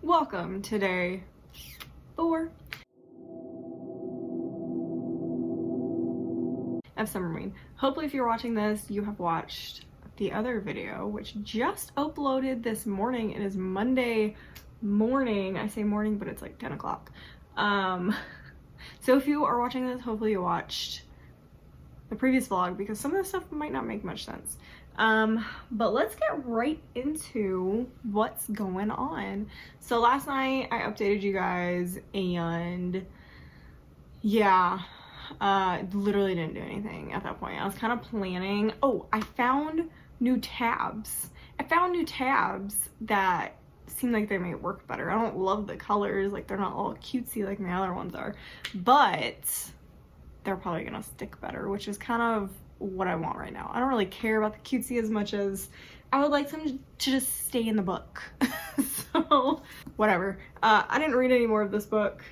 Welcome to day 4 of Summerween. Hopefully if you're watching this, you have watched the other video, which just uploaded this morning. It is Monday morning. I say morning, but it's like 10 o'clock. So if you are watching this, hopefully you watched the previous vlog because some of the stuff might not make much sense. But let's get right into what's going on. So last night I updated you guys and yeah, literally didn't do anything at that point. I was kind of planning. Oh, I found new tabs. That seem like they may work better. I don't love the colors, like they're not all cutesy like my other ones are, but they're probably gonna stick better, which is kind of what I want right now. I don't really care about the cutesy as much as I would like them to just stay in the book. So whatever. I didn't read any more of this book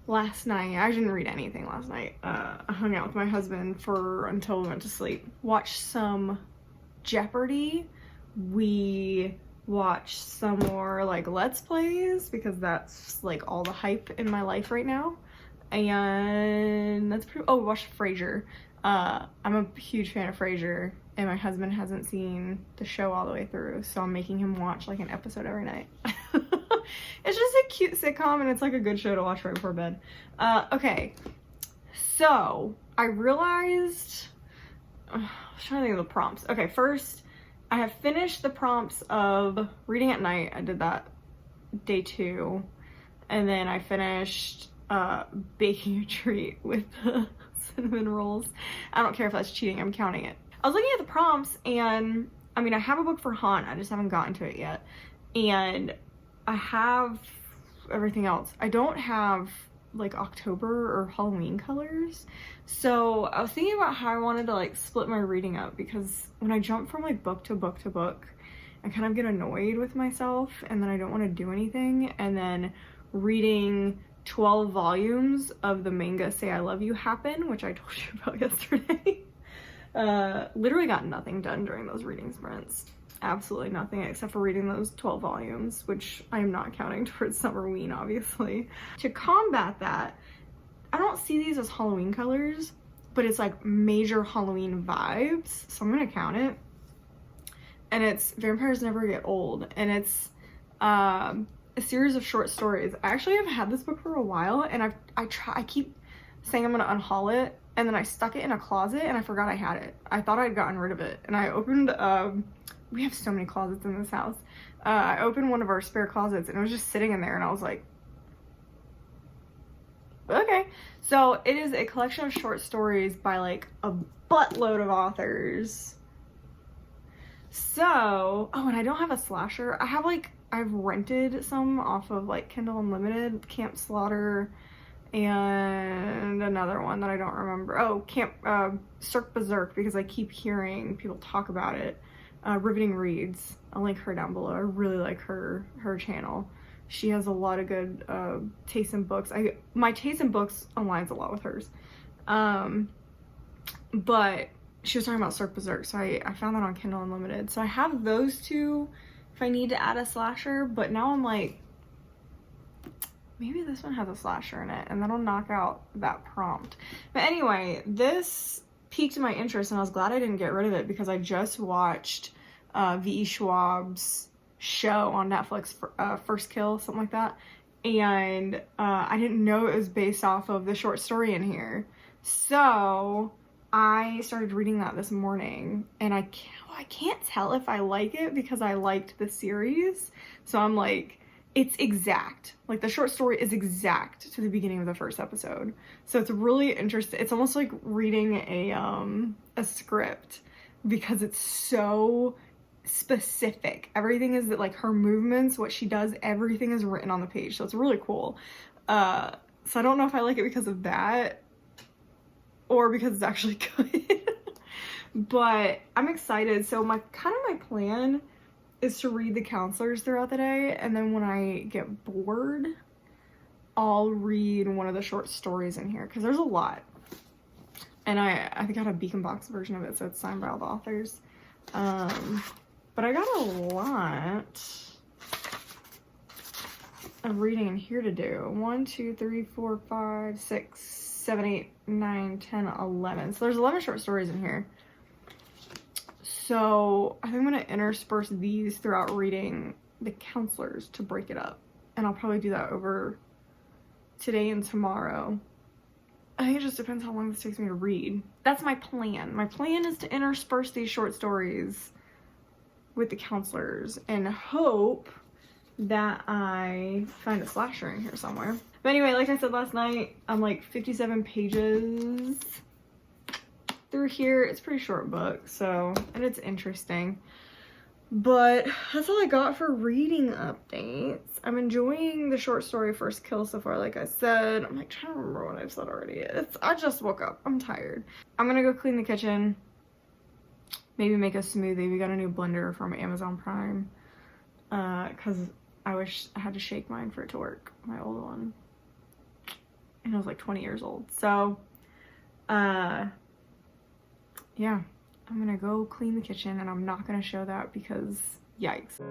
last night. I didn't read anything last night. I hung out with my husband until we went to sleep. Watched some Jeopardy. We watched some more like Let's Plays because that's like all the hype in my life right now. And that's pretty. Oh, we watched Frasier. I'm a huge fan of Frasier, and my husband hasn't seen the show all the way through, so I'm making him watch like an episode every night. It's just a cute sitcom, and it's like a good show to watch right before bed. Okay, so I realized, I was trying to think of the prompts. Okay, first, I have finished the prompts of reading at night. I did that day 2, and then I finished baking a treat with the cinnamon rolls. I don't care if that's cheating, I'm counting it. I was looking at the prompts, and I mean, I have a book for Haunt, I just haven't gotten to it yet, and I have everything else. I don't have like October or Halloween colors, so I was thinking about how I wanted to like split my reading up, because when I jump from like book to book to book, I kind of get annoyed with myself, and then I don't want to do anything, and then reading 12 volumes of the manga Say I Love You Happen, which I told you about yesterday. Literally got nothing done during those reading sprints. Absolutely nothing except for reading those 12 volumes, which I am not counting towards Summerween, obviously. To combat that, I don't see these as Halloween colors, but it's like major Halloween vibes, so I'm gonna count it. And it's Vampires Never Get Old, and it's a series of short stories. I actually have had this book for a while, and I keep saying I'm gonna unhaul it, and then I stuck it in a closet and I forgot I had it. I thought I'd gotten rid of it, and I opened we have so many closets in this house. I opened one of our spare closets and it was just sitting in there, and I was like, okay. So it is a collection of short stories by like a buttload of authors. So, oh, and I don't have a slasher. I've rented some off of like Kindle Unlimited, Camp Slaughter, and another one that I don't remember. Oh, Cirque Berserk, because I keep hearing people talk about it. Riveting Reads, I'll link her down below. I really like her channel. She has a lot of good taste in books. My taste in books aligns a lot with hers. But she was talking about Cirque Berserk, so I found that on Kindle Unlimited. So I have those two if I need to add a slasher, but now I'm like, maybe this one has a slasher in it, and that'll knock out that prompt. But anyway, this piqued my interest, and I was glad I didn't get rid of it, because I just watched V.E. Schwab's show on Netflix, First Kill, something like that, and I didn't know it was based off of the short story in here. So I started reading that this morning, and I can't tell if I like it because I liked the series. So I'm like, it's exact. Like, the short story is exact to the beginning of the first episode. So it's really interesting. It's almost like reading a script, because it's so specific. Everything is that, like, her movements, what she does, everything is written on the page. So it's really cool. So I don't know if I like it because of that or because it's actually good. But I'm excited. So my plan is to read the counselors throughout the day, and then when I get bored, I'll read one of the short stories in here, because there's a lot. And I think I got a beacon box version of it, so it's signed by all the authors. But I got a lot of reading in here to do. 1, 2, 3, 4, 5, 6, 7, 8, 9, 10, 11. So there's 11 short stories in here. So I think I'm going to intersperse these throughout reading the counselors to break it up. And I'll probably do that over today and tomorrow. I think it just depends how long this takes me to read. That's my plan. My plan is to intersperse these short stories with the counselors and hope that I find a slasher in here somewhere. But anyway, like I said last night, I'm like 57 pages through here. It's a pretty short book, so, and it's interesting. But that's all I got for reading updates. I'm enjoying the short story First Kill so far, like I said. I'm like trying to remember what I've said already. I just woke up. I'm tired. I'm gonna go clean the kitchen. Maybe make a smoothie. We got a new blender from Amazon Prime. Because I wish I had to shake mine for it to work. My old one. And it was like 20 years old. So, yeah. I'm gonna go clean the kitchen and I'm not gonna show that because yikes.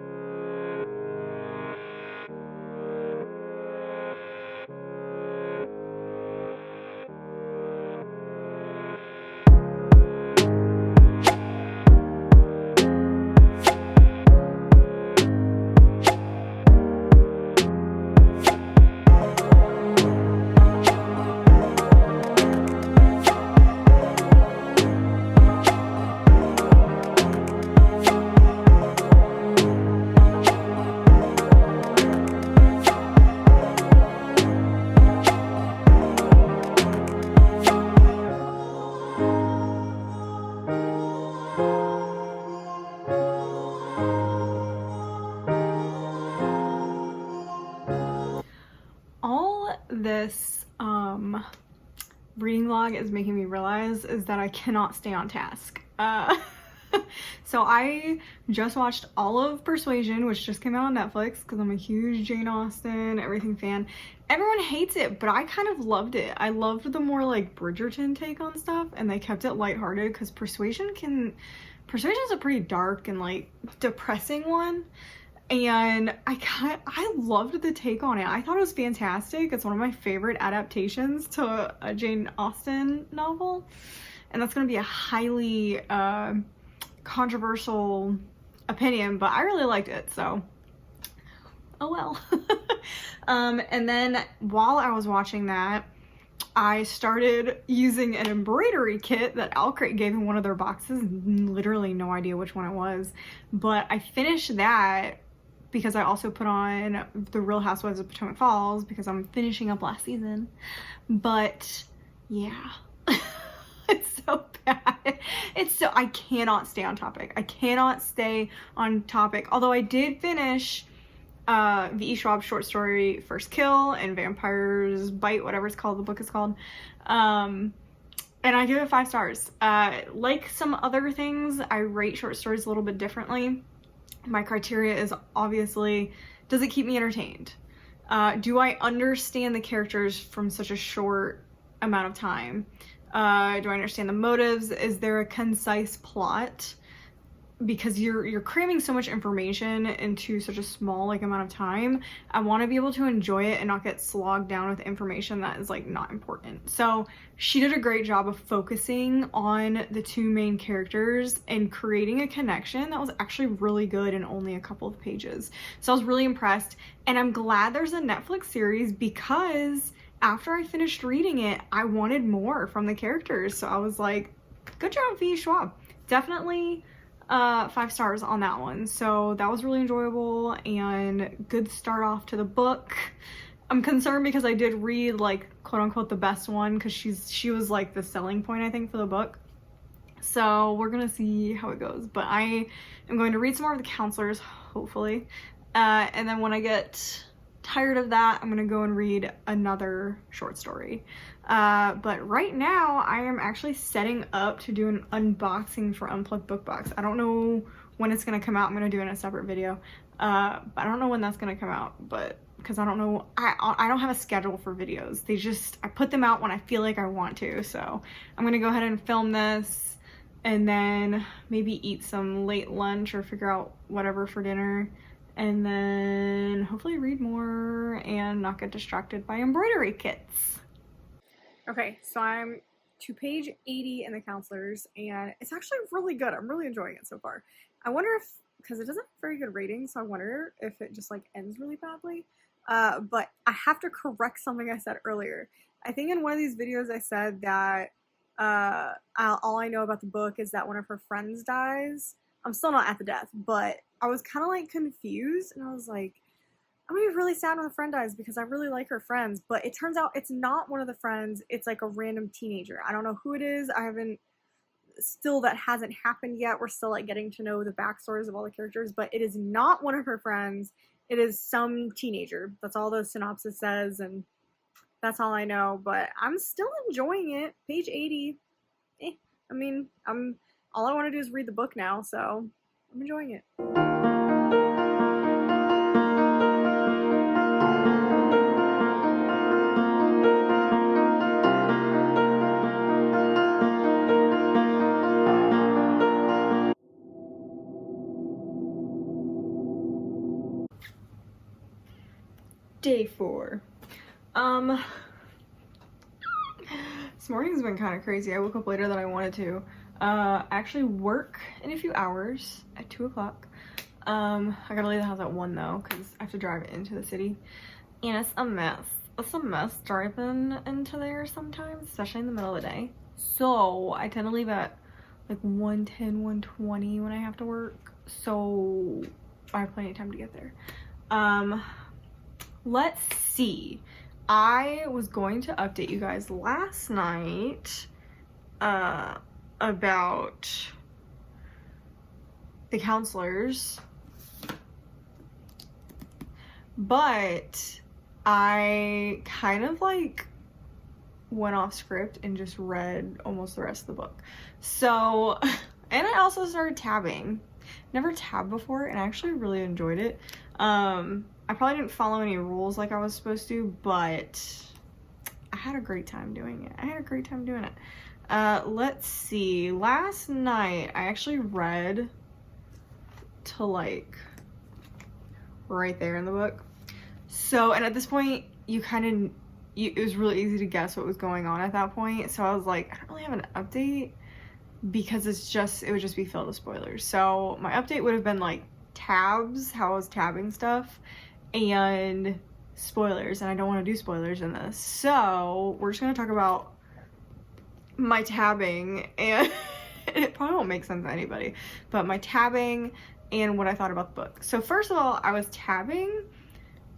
This reading log is making me realize is that I cannot stay on task. So I just watched all of Persuasion, which just came out on Netflix because I'm a huge Jane Austen, everything fan. Everyone hates it, but I kind of loved it. I loved the more like Bridgerton take on stuff, and they kept it lighthearted because Persuasion's a pretty dark and like depressing one. And I loved the take on it. I thought it was fantastic. It's one of my favorite adaptations to a Jane Austen novel. And that's going to be a highly controversial opinion, but I really liked it, so oh well. And then while I was watching that, I started using an embroidery kit that Alcrate gave in one of their boxes. Literally no idea which one it was, but I finished that because I also put on The Real Housewives of Potomac Falls because I'm finishing up last season. But yeah, it's so bad. I cannot stay on topic. I cannot stay on topic. Although I did finish V.E. Schwab's short story First Kill and Vampire's Bite, whatever it's called, the book is called. And I give it 5 stars. Like some other things, I rate short stories a little bit differently. My criteria is obviously, does it keep me entertained? Do I understand the characters from such a short amount of time? Do I understand the motives? Is there a concise plot? Because you're cramming so much information into such a small like amount of time. I want to be able to enjoy it and not get slogged down with information that is like not important. So she did a great job of focusing on the 2 main characters and creating a connection that was actually really good in only a couple of pages. So I was really impressed, and I'm glad there's a Netflix series because after I finished reading it, I wanted more from the characters. So I was like, good job, V. Schwab. Definitely 5 stars on that one. So that was really enjoyable and good start off to the book. I'm concerned because I did read like quote unquote the best one because she was like the selling point I think for the book. So we're gonna see how it goes, but I am going to read some more of the counselors hopefully, and then when I get tired of that, I'm gonna go and read another short story. But right now I am actually setting up to do an unboxing for Unplugged Book Box. I don't know when it's gonna come out. I'm gonna do it in a separate video, but I don't know when that's gonna come out, but because I don't know, I don't have a schedule for videos. I put them out when I feel like I want to. So I'm gonna go ahead and film this and then maybe eat some late lunch or figure out whatever for dinner, and then hopefully read more and not get distracted by embroidery kits. Okay, so I'm to page 80 in the counselors, and it's actually really good. I'm really enjoying it so far. I wonder if, because it doesn't have very good ratings, so I wonder if it just like ends really badly. But I have to correct something I said earlier. I think in one of these videos I said that all I know about the book is that one of her friends dies. I'm still not at the death, but I was kind of like confused, and I was like, I'm gonna be really sad when the friend dies because I really like her friends, but it turns out it's not one of the friends, it's like a random teenager. I don't know who it is. That hasn't happened yet. We're still like getting to know the backstories of all the characters, but it is not one of her friends. It is some teenager. That's all the synopsis says, and that's all I know, but I'm still enjoying it. Page 80. All I want to do is read the book now, so I'm enjoying it. Day 4. This morning's been kind of crazy. I woke up later than I wanted to. I actually work in a few hours at 2 o'clock. I gotta leave the house at 1 though, because I have to drive into the city. And it's a mess. It's a mess driving into there sometimes, especially in the middle of the day. So I tend to leave at like 1:10, 1:20 when I have to work. So I have plenty of time to get there. Let's see. I was going to update you guys last night about the counselors, but I kind of like went off script and just read almost the rest of the book. So, and I also started tabbing. Never tabbed before, and I actually really enjoyed it. I probably didn't follow any rules like I was supposed to, but I had a great time doing it. Let's see. Last night, I actually read to like right there in the book. So, and at this point, it was really easy to guess what was going on at that point. So I was like, I don't really have an update because it would just be filled with spoilers. So my update would have been like tabs, how I was tabbing stuff, and spoilers, and I don't want to do spoilers in this, so we're just going to talk about my tabbing, and it probably won't make sense to anybody, but my tabbing and what I thought about the book. So first of all, I was tabbing.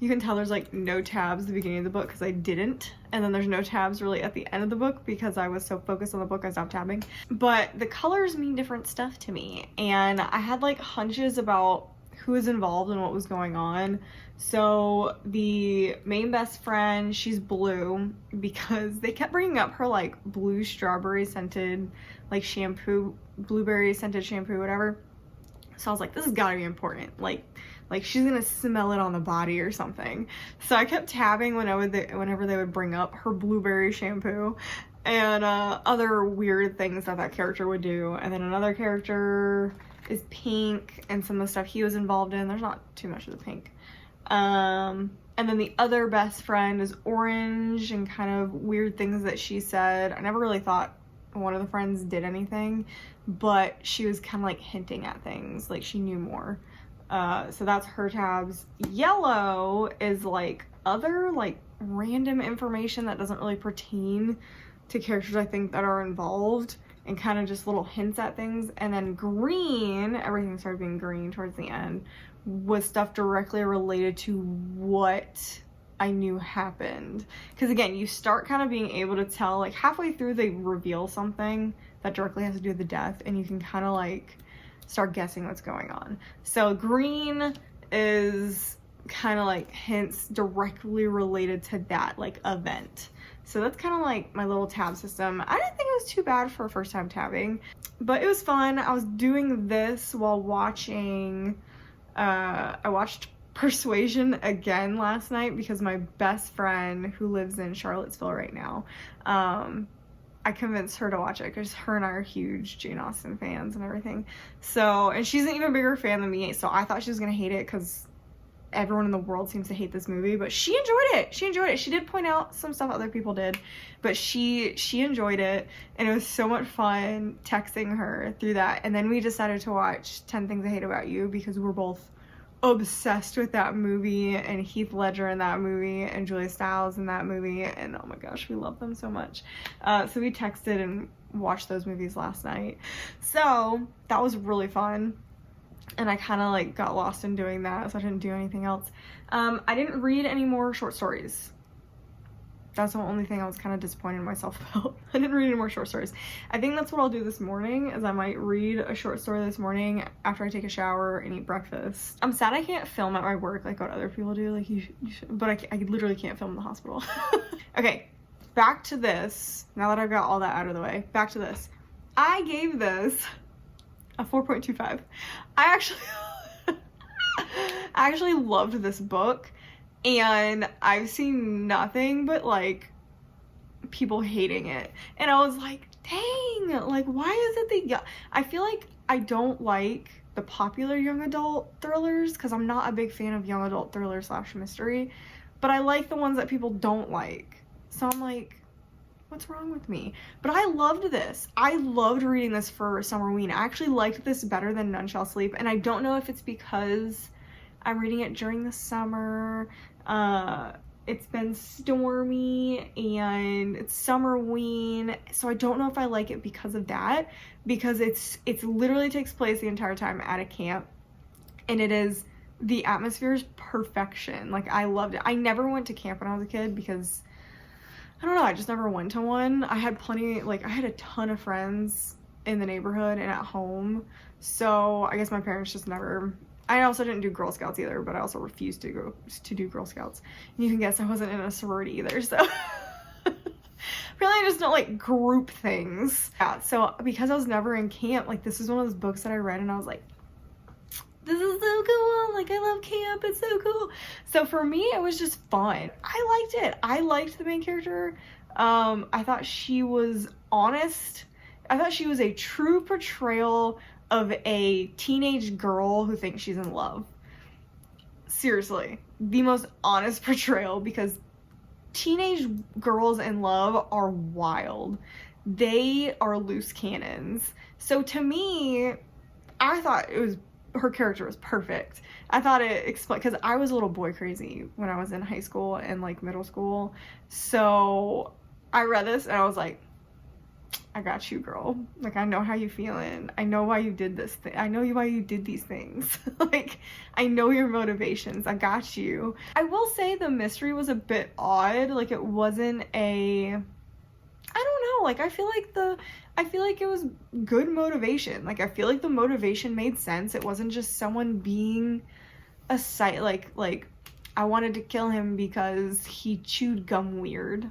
You can tell there's like no tabs at the beginning of the book because I didn't, and then there's no tabs really at the end of the book because I was so focused on the book I stopped tabbing. But the colors mean different stuff to me, and I had like hunches about who was involved and what was going on. So the main best friend, she's blue because they kept bringing up her like blue strawberry scented like shampoo, blueberry scented shampoo, whatever. So I was like, this has got to be important. Like she's gonna smell it on the body or something. So I kept tabbing whenever they would bring up her blueberry shampoo and other weird things that character would do. And then another character is pink, and some of the stuff he was involved in, there's not too much of the pink. And then the other best friend is orange, and kind of weird things that she said. I never really thought one of the friends did anything, but she was kind of like hinting at things, like she knew more. So that's her tabs. Yellow is like other like random information that doesn't really pertain to characters I think that are involved, and kind of just little hints at things. And then green, everything started being green towards the end, was stuff directly related to what I knew happened. Because again, you start kind of being able to tell, like halfway through they reveal something that directly has to do with the death, and you can kind of like start guessing what's going on. So green is kind of like hints directly related to that like event. So that's kind of like my little tab system. I didn't think it was too bad for a first time tabbing, but it was fun. I was doing this while watching, I watched Persuasion again last night because my best friend who lives in Charlottesville right now, I convinced her to watch it because her and I are huge Jane Austen fans and everything. So, and she's an even bigger fan than me, so I thought she was gonna hate it because everyone in the world seems to hate this movie, but she enjoyed it. She did point out some stuff other people did, but she enjoyed it, and it was so much fun texting her through that. And then we decided to watch 10 Things I Hate About You because we're both obsessed with that movie, and Heath Ledger in that movie, and Julia Stiles in that movie, and oh my gosh, we love them so much. So we texted and watched those movies last night. So that was really fun. And I kind of like got lost in doing that, so I didn't do anything else. I didn't read any more short stories. That's the only thing I was kind of disappointed in myself about. I didn't read any more short stories. I think that's what I'll do this morning, is I might read a short story this morning after I take a shower and eat breakfast. I'm sad I can't film at my work like what other people do, like you should, but I literally can't film in the hospital. Okay, back to this. Now that I've got all that out of the way, back to this. I gave this a 4.25. I actually loved this book, and I've seen nothing but like people hating it, and I was like, dang, like why is it that I feel like I don't like the popular young adult thrillers because I'm not a big fan of young adult thriller / mystery, but I like the ones that people don't like. So I'm like, what's wrong with me? But I loved this. I loved reading this for Summerween. I actually liked this better than None Shall Sleep, and I don't know if it's because I'm reading it during the summer. It's been stormy and it's Summerween, so I don't know if I like it because of that, because it's literally takes place the entire time at a camp, and the atmosphere is perfection. Like, I loved it. I never went to camp when I was a kid because I don't know, I just never went to one. I had a ton of friends in the neighborhood and at home, so I guess my parents just never. I also didn't do Girl Scouts either, but I also refused to do Girl Scouts. And you can guess I wasn't in a sorority either, so really I just don't like group things. Yeah, so because I was never in camp, like this is one of those books that I read and I was like, this is so cool, like I love camp, it's so cool. So for me, it was just fun. I liked it. I liked the main character. I thought she was honest. I thought she was a true portrayal of a teenage girl who thinks she's in love. Seriously, the most honest portrayal, because teenage girls in love are wild. They are loose cannons. So to me, I thought her character was perfect. I thought it explained, because I was a little boy crazy when I was in high school and like middle school. So I read this and I was like, I got you, girl. Like, I know how you feeling. I know why you did this thing. I know why you did these things. Like, I know your motivations. I got you. I will say the mystery was a bit odd. Like, it wasn't I don't know. Like, I feel like it was good motivation. Like, I feel like the motivation made sense. It wasn't just someone being a like I wanted to kill him because he chewed gum weird.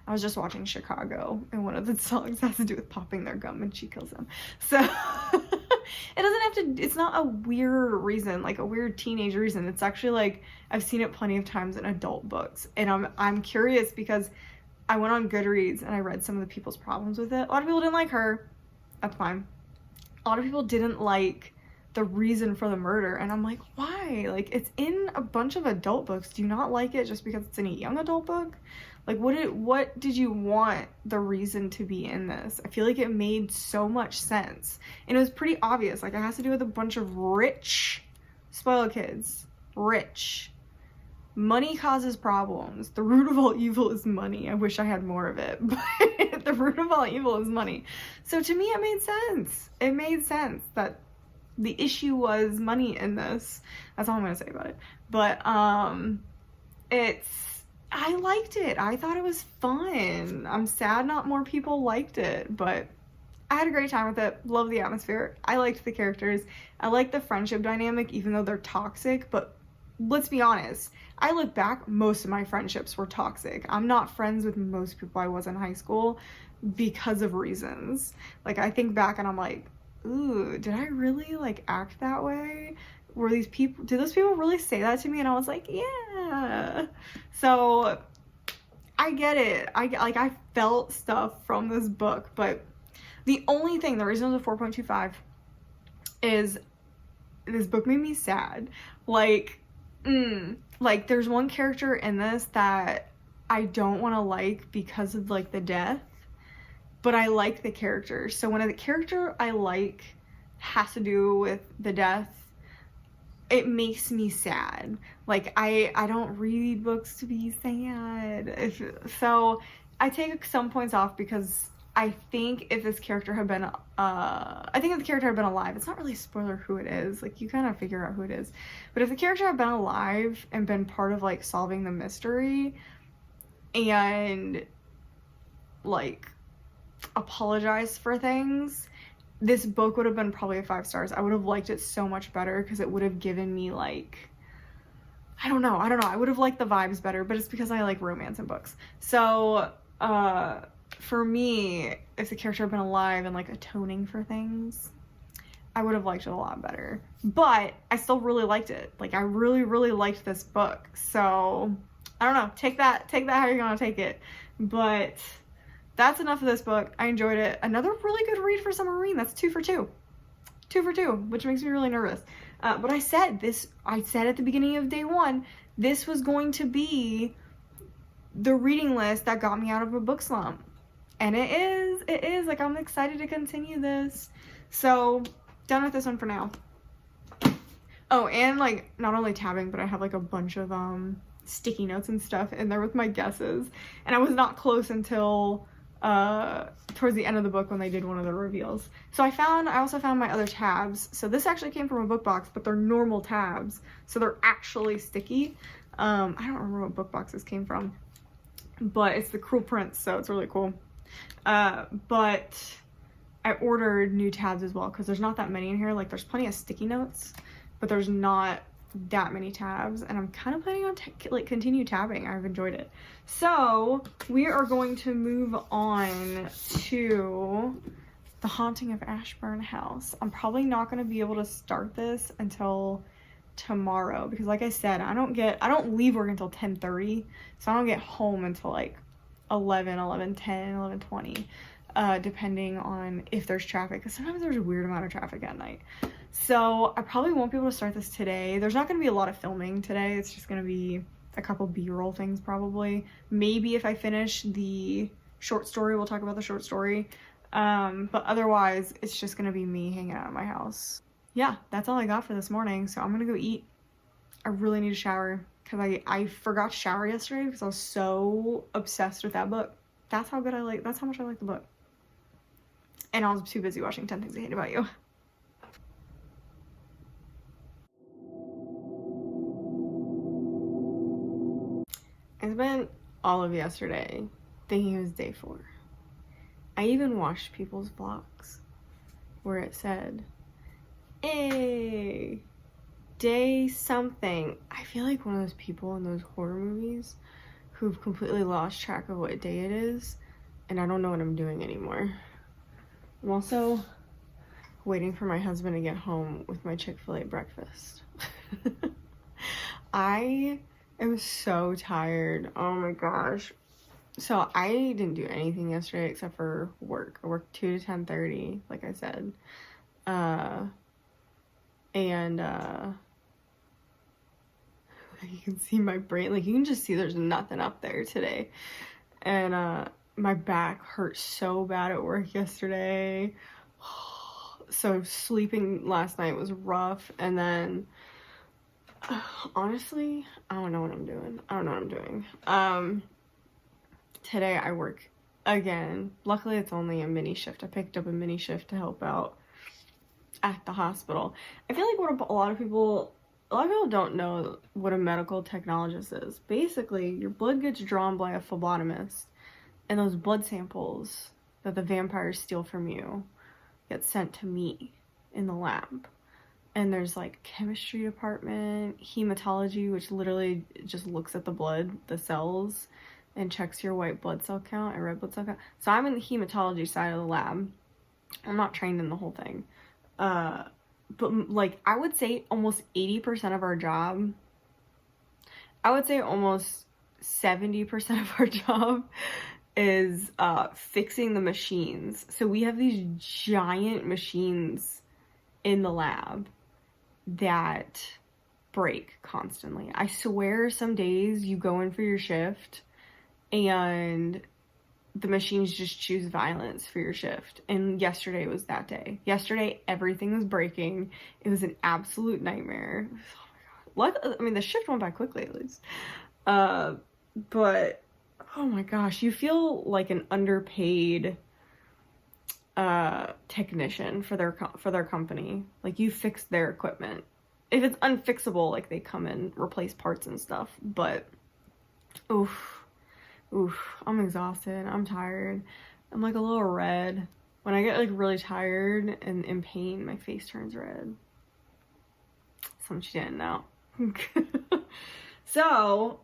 I was just watching Chicago, and one of the songs has to do with popping their gum and she kills him. So it doesn't have to, it's not a weird reason, like a weird teenage reason. It's actually like, I've seen it plenty of times in adult books, and I'm curious because I went on Goodreads and I read some of the people's problems with it. A lot of people didn't like her. That's fine. A lot of people didn't like the reason for the murder, and I'm like, why? Like, it's in a bunch of adult books. Do you not like it just because it's in a young adult book? Like, what did you want the reason to be in this? I feel like it made so much sense, and it was pretty obvious. Like, it has to do with a bunch of rich, spoiled kids. Rich. Money causes problems. The root of all evil is money. I wish I had more of it, but the root of all evil is money. So to me, it made sense. It made sense that the issue was money in this. That's all I'm gonna say about it. But I liked it. I thought it was fun. I'm sad not more people liked it, but I had a great time with it. Love the atmosphere. I liked the characters. I liked the friendship dynamic, even though they're toxic. But let's be honest, I look back, most of my friendships were toxic. I'm not friends with most people I was in high school because of reasons. Like, I think back and I'm like, ooh, did I really like act that way? Did those people really say that to me? And I was like, yeah. So I get it. I felt stuff from this book, but the reason it was a 4.25 is this book made me sad. Like, Like, there's one character in this that I don't want to like because of, like, the death, but I like the character. So when a character I like has to do with the death, it makes me sad. Like, I don't read books to be sad. So I take some points off because I think if this character had been, if the character had been alive, it's not really a spoiler who it is. Like, you kind of figure out who it is. But if the character had been alive and been part of, like, solving the mystery and, like, apologized for things, this book would have been probably a 5 stars. I would have liked it so much better because it would have given me, like, I don't know. I would have liked the vibes better, but it's because I like romance in books. So, for me, if the character had been alive and, like, atoning for things, I would have liked it a lot better. But I still really liked it. Like, I really, really liked this book. So, I don't know. Take that how you're gonna take it. But that's enough of this book. I enjoyed it. Another really good read for Summerween. That's 2 for 2. 2 for 2, which makes me really nervous. But I said at the beginning of day 1, this was going to be the reading list that got me out of a book slump. And it is. Like, I'm excited to continue this. So, done with this one for now. Oh, and, like, not only tabbing, but I have, like, a bunch of sticky notes and stuff in there with my guesses. And I was not close until towards the end of the book when they did one of the reveals. So I also found my other tabs. So this actually came from a book box, but they're normal tabs. So they're actually sticky. I don't remember what book box this came from, but it's the Cruel Prince, so it's really cool. But I ordered new tabs as well because there's not that many in here. Like, there's plenty of sticky notes, but there's not that many tabs, and I'm kind of planning on continue tabbing. I've enjoyed it. So we are going to move on to The Haunting of Ashburn House. I'm probably not going to be able to start this until tomorrow because, like I said, I don't leave work until 10:30, so I don't get home until like 11:10, 11:20, depending on if there's traffic, because sometimes there's a weird amount of traffic at night. So I probably won't be able to start this today. There's not going to be a lot of filming today. It's just going to be a couple B-roll things probably. Maybe if I finish the short story, we'll talk about the short story. But otherwise, it's just going to be me hanging out at my house. Yeah, that's all I got for this morning. So I'm going to go eat. I really need a shower because I forgot to shower yesterday because I was so obsessed with that book. That's how much I like the book. And I was too busy watching 10 Things I Hate About You. I spent all of yesterday thinking it was day 4. I even watched people's vlogs where it said, hey, day something. I feel like one of those people in those horror movies who've completely lost track of what day it is, and I don't know what I'm doing anymore. I'm also waiting for my husband to get home with my Chick-fil-A breakfast. I am so tired. Oh my gosh. So I didn't do anything yesterday except for work. I worked 2 to 10:30, like I said. You can see my brain, like, you can just see there's nothing up there today. And my back hurt so bad at work yesterday. So sleeping last night was rough. And then honestly, I don't know what I'm doing. Today I work again. Luckily it's only a mini shift. I picked up a mini shift to help out at the hospital. I feel like what a lot of people don't know what a medical technologist is. Basically, your blood gets drawn by a phlebotomist, and those blood samples that the vampires steal from you get sent to me in the lab. And there's like chemistry department, hematology, which literally just looks at the blood, the cells, and checks your white blood cell count and red blood cell count. So I'm in the hematology side of the lab. I'm not trained in the whole thing. But like, I would say almost 80% of our job, I would say almost 70% of our job is fixing the machines. So we have these giant machines in the lab that break constantly. I swear some days you go in for your shift and the machines just choose violence for your shift. And yesterday was that day. Yesterday, everything was breaking. It was an absolute nightmare. Oh my God. I mean, the shift went by quickly at least. But, oh my gosh, you feel like an underpaid technician for their company. Like, you fix their equipment. If it's unfixable, like, they come and replace parts and stuff. But, oof, I'm exhausted. I'm tired. I'm like a little red. When I get like really tired and in pain, my face turns red. Something you didn't know. So,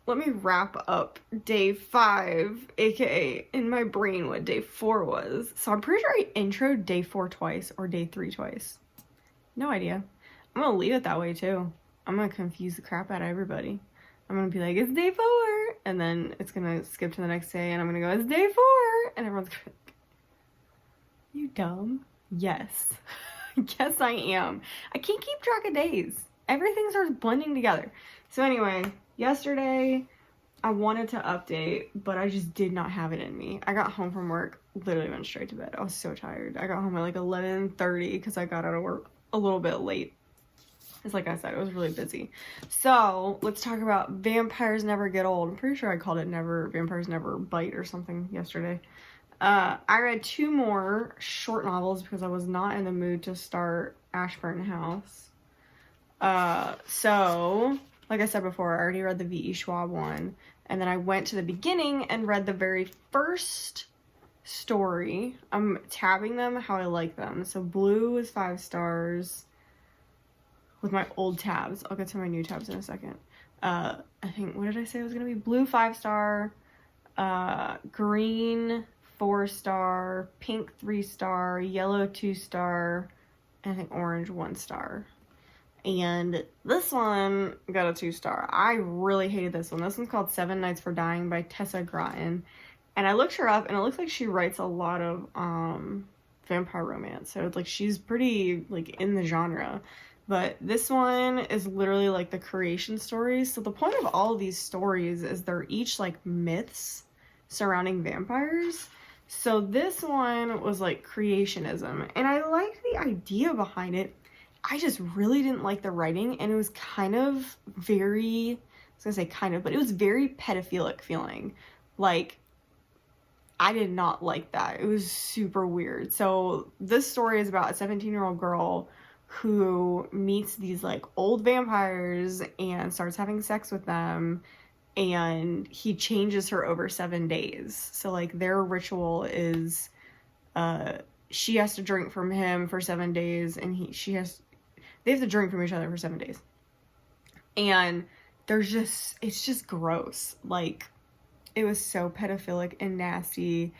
let me wrap up day 5, aka in my brain what day 4 was. So I'm pretty sure I introed day 4 twice or day 3 twice. No idea. I'm gonna leave it that way too. I'm gonna confuse the crap out of everybody. I'm gonna be like, it's day 4, and then it's gonna skip to the next day, and I'm gonna go, it's day 4, and everyone's gonna be like, you dumb? Yes. Yes, I am. I can't keep track of days. Everything starts blending together. So anyway, yesterday, I wanted to update, but I just did not have it in me. I got home from work, literally went straight to bed. I was so tired. I got home at like 11:30 because I got out of work a little bit late. It's like I said, it was really busy. So let's talk about Vampires Never Get Old. I'm pretty sure I called it Vampires Never Bite or something yesterday. I read 2 more short novels because I was not in the mood to start Ashburn House. So like I said before, I already read the V.E. Schwab one, and then I went to the beginning and read the very first story. I'm tabbing them how I like them. So blue is 5 stars with my old tabs. I'll get to my new tabs in a second. I think, what did I say it was gonna be? Blue 5-star, green 4-star, pink 3-star, yellow 2-star, and I think orange 1-star. And this one got a 2-star. I really hated this one. This one's called 7 Nights for Dying by Tessa Gratton. And I looked her up, and it looks like she writes a lot of vampire romance. So like she's pretty like in the genre. But this one is literally like the creation stories. So the point of all of these stories is they're each like myths surrounding vampires. So this one was like creationism. And I liked the idea behind it. I just really didn't like the writing. And it was kind of very, I was gonna say kind of, but it was very pedophilic feeling. Like, I did not like that. It was super weird. So this story is about a 17-year-old girl who meets these like old vampires and starts having sex with them, and he changes her over 7 days. So like their ritual is she has to drink from him for 7 days, and they have to drink from each other for 7 days. And it's just gross. Like, it was so pedophilic and nasty,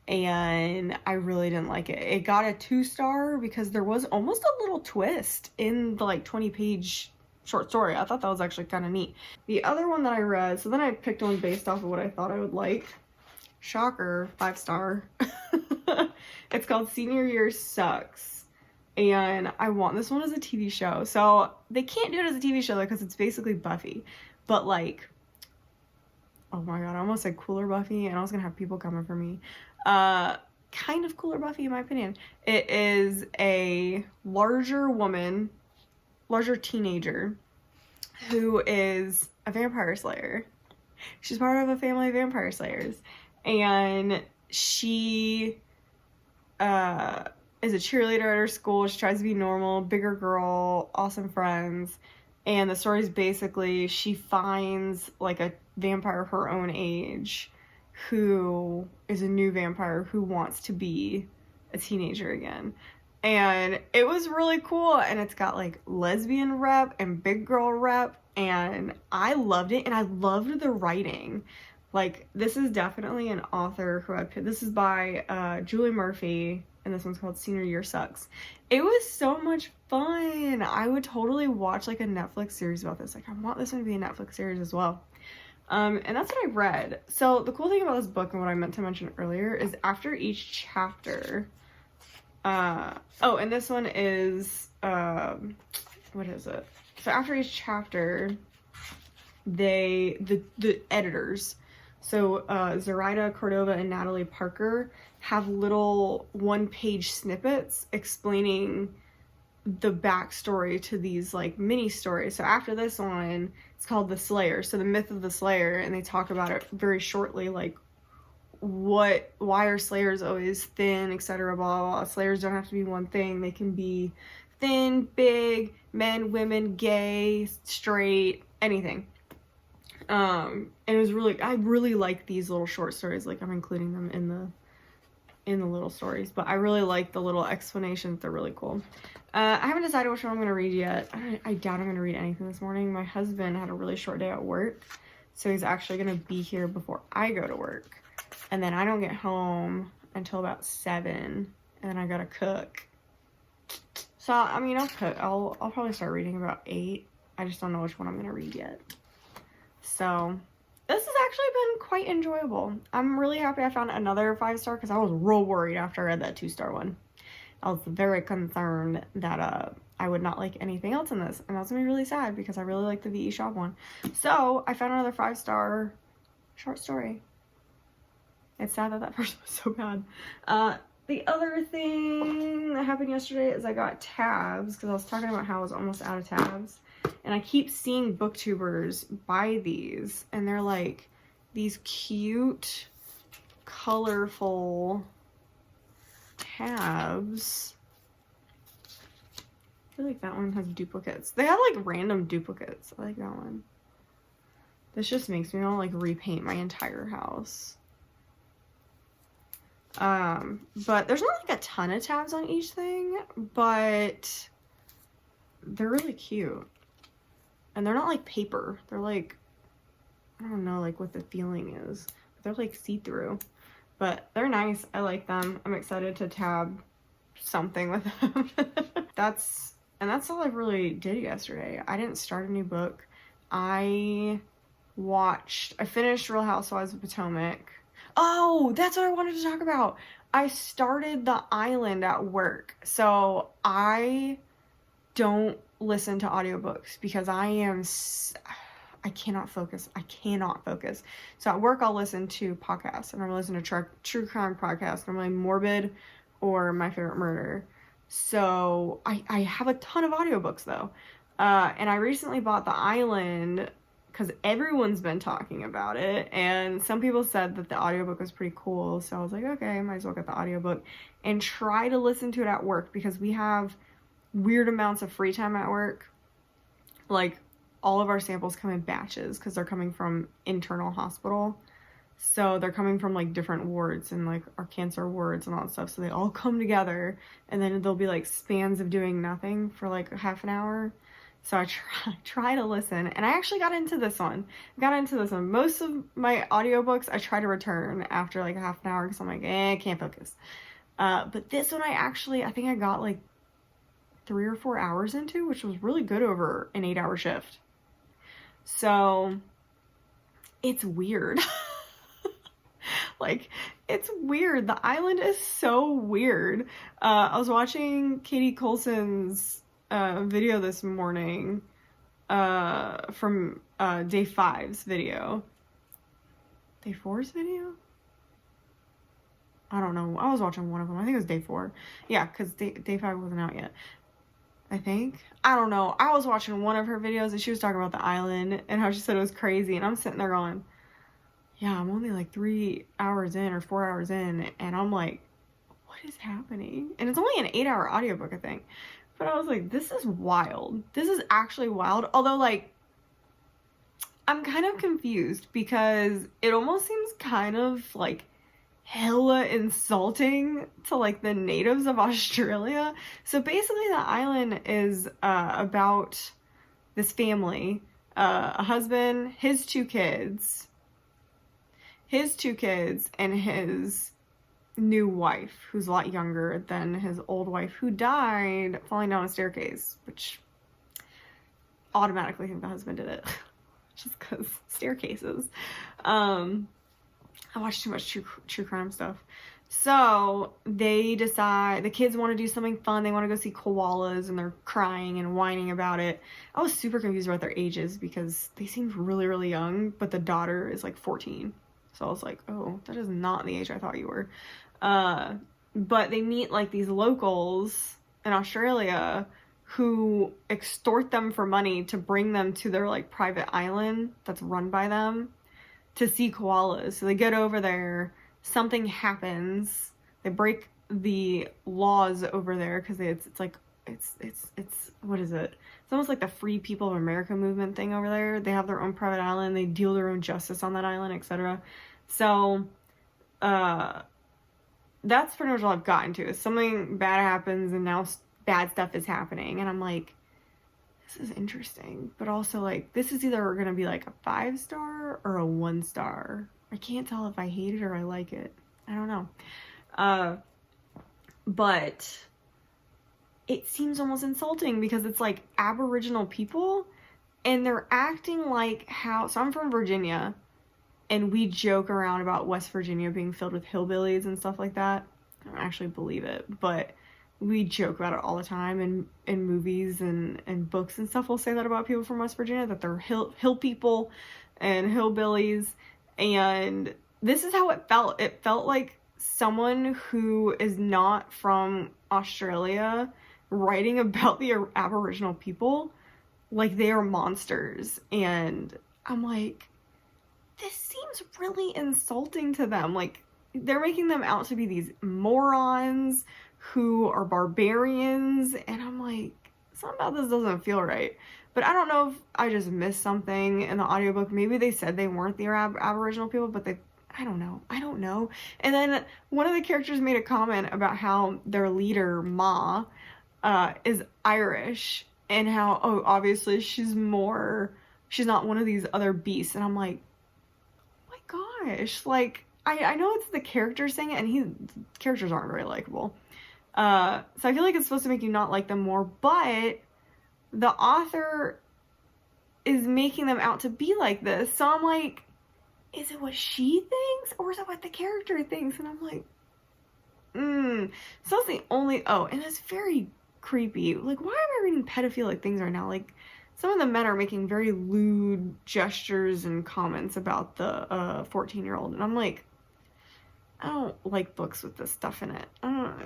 and I really didn't like it. It got a 2-star because there was almost a little twist in the like 20-page short story. I thought that was actually kind of neat. The other one that I read, so then I picked one based off of what I thought I would like. Shocker, 5-star. It's called Senior Year Sucks. And I want this one as a TV show. So they can't do it as a TV show though, because it's basically Buffy. But like, oh my god, I almost said cooler Buffy, and I was gonna have people coming for me. Kind of cooler Buffy in my opinion. It is a larger teenager who is a vampire slayer. She's part of a family of vampire slayers, and she is a cheerleader at her school. She tries to be normal, bigger girl, awesome friends, and the story is basically she finds like a vampire her own age who is a new vampire who wants to be a teenager again. And it was really cool, and it's got like lesbian rep and big girl rep, and I loved it, and I loved the writing. Like, this is definitely an author who I picked. This is by Julie Murphy, and this one's called Senior Year Sucks. It was so much fun. I would totally watch like a Netflix series about this. Like, I want this one to be a Netflix series as well. And that's what I read. So the cool thing about this book, and what I meant to mention earlier, is after each chapter, oh, and this one is, what is it? so after each chapter, the editors, so Zoraida Cordova and Natalie Parker, have little one-page snippets explaining the backstory to these like mini stories. So after this one, it's called The Slayer, so the myth of the Slayer, and they talk about it very shortly, like why are slayers always thin, etc. Blah, blah, blah. Slayers don't have to be one thing. They can be thin, big, men, women, gay, straight, anything. And it was really, I really like these little short stories. Like, I'm including them in the little stories, but I really like the little explanations. They're really cool. I haven't decided which one I'm going to read yet. I doubt I'm going to read anything this morning. My husband had a really short day at work, so he's actually going to be here before I go to work. And then I don't get home until about 7, and then I gotta cook. So, I mean, I'll cook. I'll probably start reading about 8. I just don't know which one I'm gonna read yet. So, this has actually been quite enjoyable. I'm really happy I found another 5-star, because I was real worried after I read that 2-star one. I was very concerned that I would not like anything else in this, and I was gonna be really sad because I really like the VE Shop one. So, I found another 5-star short story. It's sad that first was so bad. The other thing that happened yesterday is I got tabs, because I was talking about how I was almost out of tabs. And I keep seeing booktubers buy these, and they're like these cute, colorful tabs. I feel like that one has duplicates. They have like random duplicates. I like that one. This just makes me want to like repaint my entire house. But there's not like a ton of tabs on each thing, but they're really cute. And they're not like paper. They're like, I don't know like what the feeling is. They're like see-through, but they're nice. I like them. I'm excited to tab something with them. That's all I really did yesterday. I didn't start a new book. I finished Real Housewives of Potomac. Oh, that's what I wanted to talk about. I started The Island at work. So I don't listen to audiobooks because I cannot focus. I cannot focus. So at work, I'll listen to podcasts, and I'm listening to true crime podcasts, normally Morbid or My Favorite Murder. So I have a ton of audiobooks though. And I recently bought The Island because everyone's been talking about it, and some people said that the audiobook was pretty cool, so I was like, okay, I might as well get the audiobook and try to listen to it at work, because we have weird amounts of free time at work. Like, all of our samples come in batches because they're coming from internal hospital, so they're coming from like different wards and like our cancer wards and all that stuff, so they all come together, and then there'll be like spans of doing nothing for like half an hour. So I try to listen, and I actually got into this one. Most of my audiobooks I try to return after like a half an hour because I'm like, I can't focus. But this one I think I got like 3 or 4 hours into, which was really good over an 8-hour shift. So it's weird. Like, it's weird. The Island is so weird. I was watching Katie Coulson's video this morning from day 5's video. Day 4's video? I don't know. I was watching one of them. I think it was day 4. Yeah, because day 5 wasn't out yet, I think. I don't know. I was watching one of her videos, and she was talking about The Island and how she said it was crazy, and I'm sitting there going, yeah, I'm only like 3 hours in or 4 hours in, and I'm like, what is happening? And it's only an 8-hour audiobook, I think. But I was like, this is wild. This is actually wild. Although, like, I'm kind of confused because it almost seems kind of, like, hella insulting to, like, the natives of Australia. So basically, The Island is about this family. A husband, his two kids, and his new wife, who's a lot younger than his old wife, who died falling down a staircase, which automatically think the husband did it just because staircases. I watch too much true crime stuff. So they decide, the kids want to do something fun. They want to go see koalas and they're crying and whining about it. I was super confused about their ages because they seemed really, really young, but the daughter is like 14. So I was like, oh, that is not the age I thought you were. But they meet like these locals in Australia who extort them for money to bring them to their like private island that's run by them to see koalas. So they get over there, something happens, they break the laws over there because it's what is it? It's almost like the Free People of America movement thing over there. They have their own private island, they deal their own justice on that island, etc. So that's pretty much all I've gotten to. Is something bad happens and now bad stuff is happening, and I'm like, this is interesting, but also like this is either gonna be like a 5-star or a 1-star. I can't tell if I hate it or I like it. I don't know. But it seems almost insulting because it's like Aboriginal people and they're acting like how, so I'm from Virginia and we joke around about West Virginia being filled with hillbillies and stuff like that. I don't actually believe it, but we joke about it all the time in movies and books and stuff. We'll say that about people from West Virginia, that they're hill people and hillbillies. And this is how it felt. It felt like someone who is not from Australia writing about the Aboriginal people like they are monsters. And I'm like, this seems really insulting to them. Like, they're making them out to be these morons who are barbarians, and I'm like, something about this doesn't feel right. But I don't know if I just missed something in the audiobook. Maybe they said they weren't the Aboriginal people, but I don't know. And then one of the characters made a comment about how their leader, Ma, is Irish, and how, oh, obviously she's not one of these other beasts. And I'm like, oh my gosh, like, I know it's the character saying it, and characters aren't very likable. So I feel like it's supposed to make you not like them more, but the author is making them out to be like this. So I'm like, is it what she thinks or is it what the character thinks? And I'm like, So that's the only, and it's very creepy. Like, why am I reading pedophilic things right now? Like, some of the men are making very lewd gestures and comments about the 14-year-old. And I'm like, I don't like books with this stuff in it.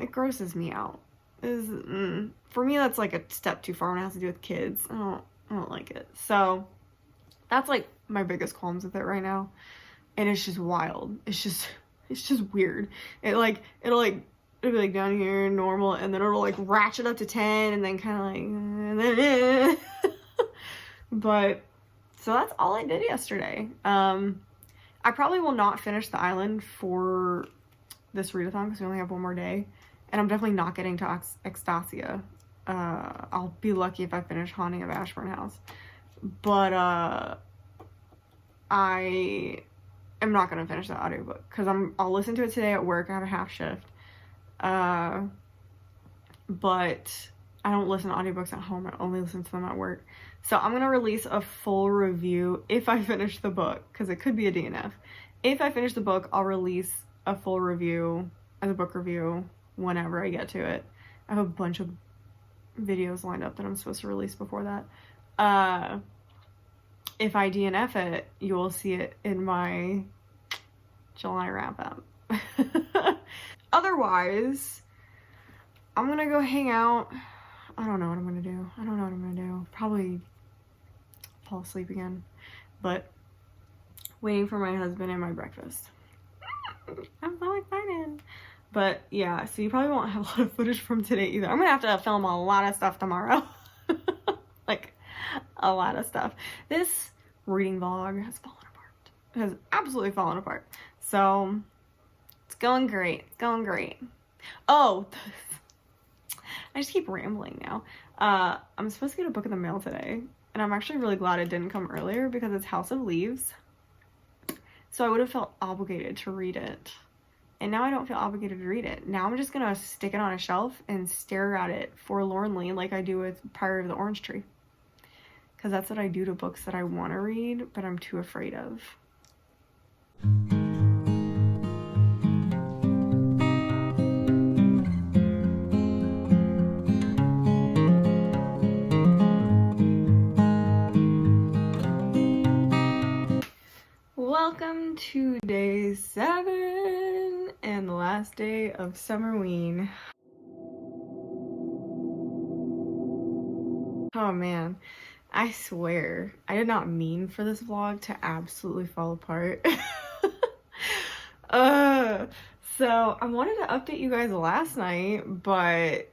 It grosses me out. For me, that's like a step too far when it has to do with kids. I don't like it. So that's like my biggest qualms with it right now. And it's just wild. It's just weird. It'll be like down here normal, and then it'll like ratchet up to 10 and then kind of like, and then but so that's all I did yesterday. I probably will not finish the island for this readathon because we only have one more day. And I'm definitely not getting to Extasia. I'll be lucky if I finish Haunting of Ashburn House. But I am not going to finish the audiobook because I'll listen to it today at work. I have a half shift. But I don't listen to audiobooks at home. I only listen to them at work. So I'm going to release a full review if I finish the book, because it could be a DNF. If I finish the book, I'll release a full review as a book review whenever I get to it. I have a bunch of videos lined up that I'm supposed to release before that. If I DNF it, you will see it in my July wrap up. Otherwise, I'm going to go hang out. I don't know what I'm going to do. Probably fall asleep again, but waiting for my husband and my breakfast. I'm so excited. But yeah, so you probably won't have a lot of footage from today either. I'm gonna have to film a lot of stuff tomorrow. Like, a lot of stuff. This reading vlog has fallen apart. It has absolutely fallen apart. So it's going great. Oh, I just keep rambling now. I'm supposed to get a book in the mail today, and I'm actually really glad it didn't come earlier because it's House of Leaves. So I would have felt obligated to read it. And now I don't feel obligated to read it. Now I'm just gonna stick it on a shelf and stare at it forlornly like I do with Priory of the Orange Tree. Because that's what I do to books that I want to read, but I'm too afraid of. day 7 and the last day of Summerween. Oh man, I swear, I did not mean for this vlog to absolutely fall apart. So I wanted to update you guys last night, but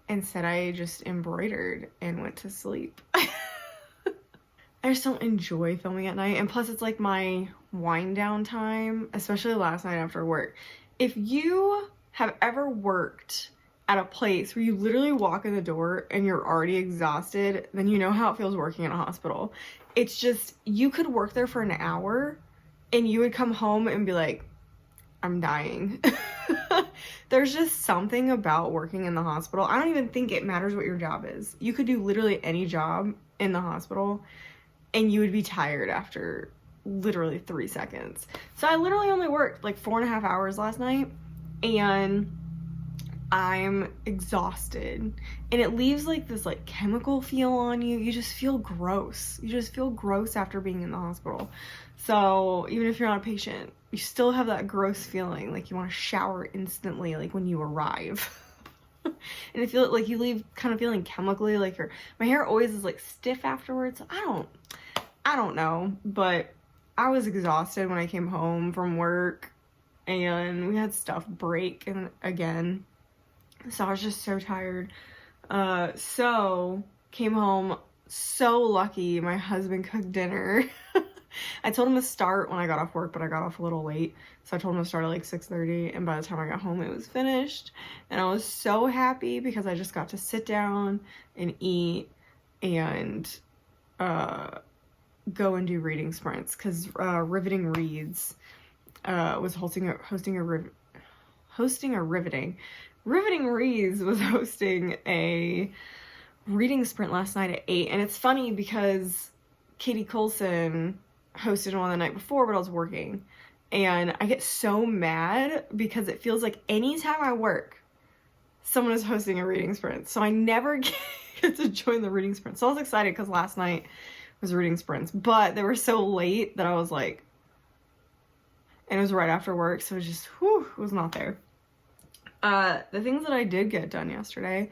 instead I just embroidered and went to sleep. I just don't enjoy filming at night, and plus it's like my wind down time, especially last night after work. If you have ever worked at a place where you literally walk in the door and you're already exhausted, then you know how it feels working in a hospital. It's just, you could work there for an hour and you would come home and be like, I'm dying. There's just something about working in the hospital. I don't even think it matters what your job is. You could do literally any job in the hospital and you would be tired after literally 3 seconds. So I literally only worked like 4.5 hours last night, and I'm exhausted, and it leaves like this like chemical feel on you. You just feel gross. You just feel gross after being in the hospital. So even if you're not a patient, you still have that gross feeling, like you want to shower instantly, like when you arrive. And I feel like you leave kind of feeling chemically, like my hair always is like stiff afterwards. I don't know, but I was exhausted when I came home from work, and we had stuff break and again. So I was just so tired. So came home, so lucky my husband cooked dinner. I told him to start when I got off work, but I got off a little late. So I told him to start at like 6:30, and by the time I got home, it was finished. And I was so happy because I just got to sit down and eat and go and do reading sprints, because Riveting Reads was hosting a reading sprint last night at 8. And it's funny because Katie Coulson hosted one the night before, but I was working, and I get so mad because it feels like anytime I work, someone is hosting a reading sprint, so I never get to join the reading sprint. So I was excited because last night was reading sprints, but they were so late that I was like, and it was right after work, so it was just, whew, it was not there. The things that I did get done yesterday,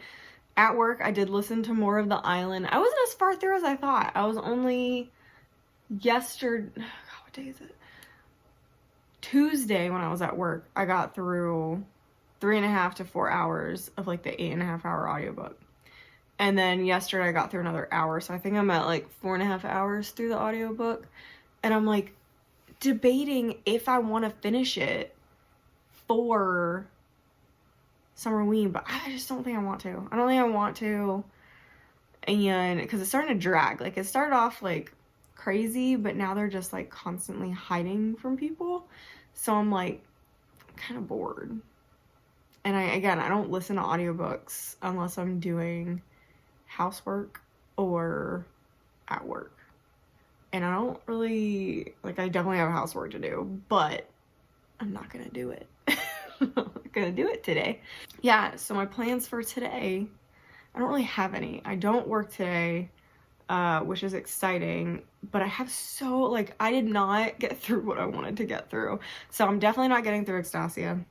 at work, I did listen to more of The Island. I wasn't as far through as I thought. I was only yesterday, what day is it? Tuesday when I was at work, I got through 3.5 to 4 hours of like the 8.5 hour audiobook. And then yesterday I got through another hour. So I think I'm at like 4.5 hours through the audiobook. And I'm like debating if I want to finish it for Summerween, but I just don't think I want to. I don't think I want to. And because it's starting to drag. Like it started off like crazy, but now they're just like constantly hiding from people. So I'm like kind of bored. And I don't listen to audiobooks unless I'm doing housework or at work. And I don't really, like, I definitely have housework to do, but I'm not gonna do it. I'm not gonna do it today. Yeah, so my plans for today, I don't really have any. I don't work today, which is exciting, but I have I did not get through what I wanted to get through. So I'm definitely not getting through Extasia.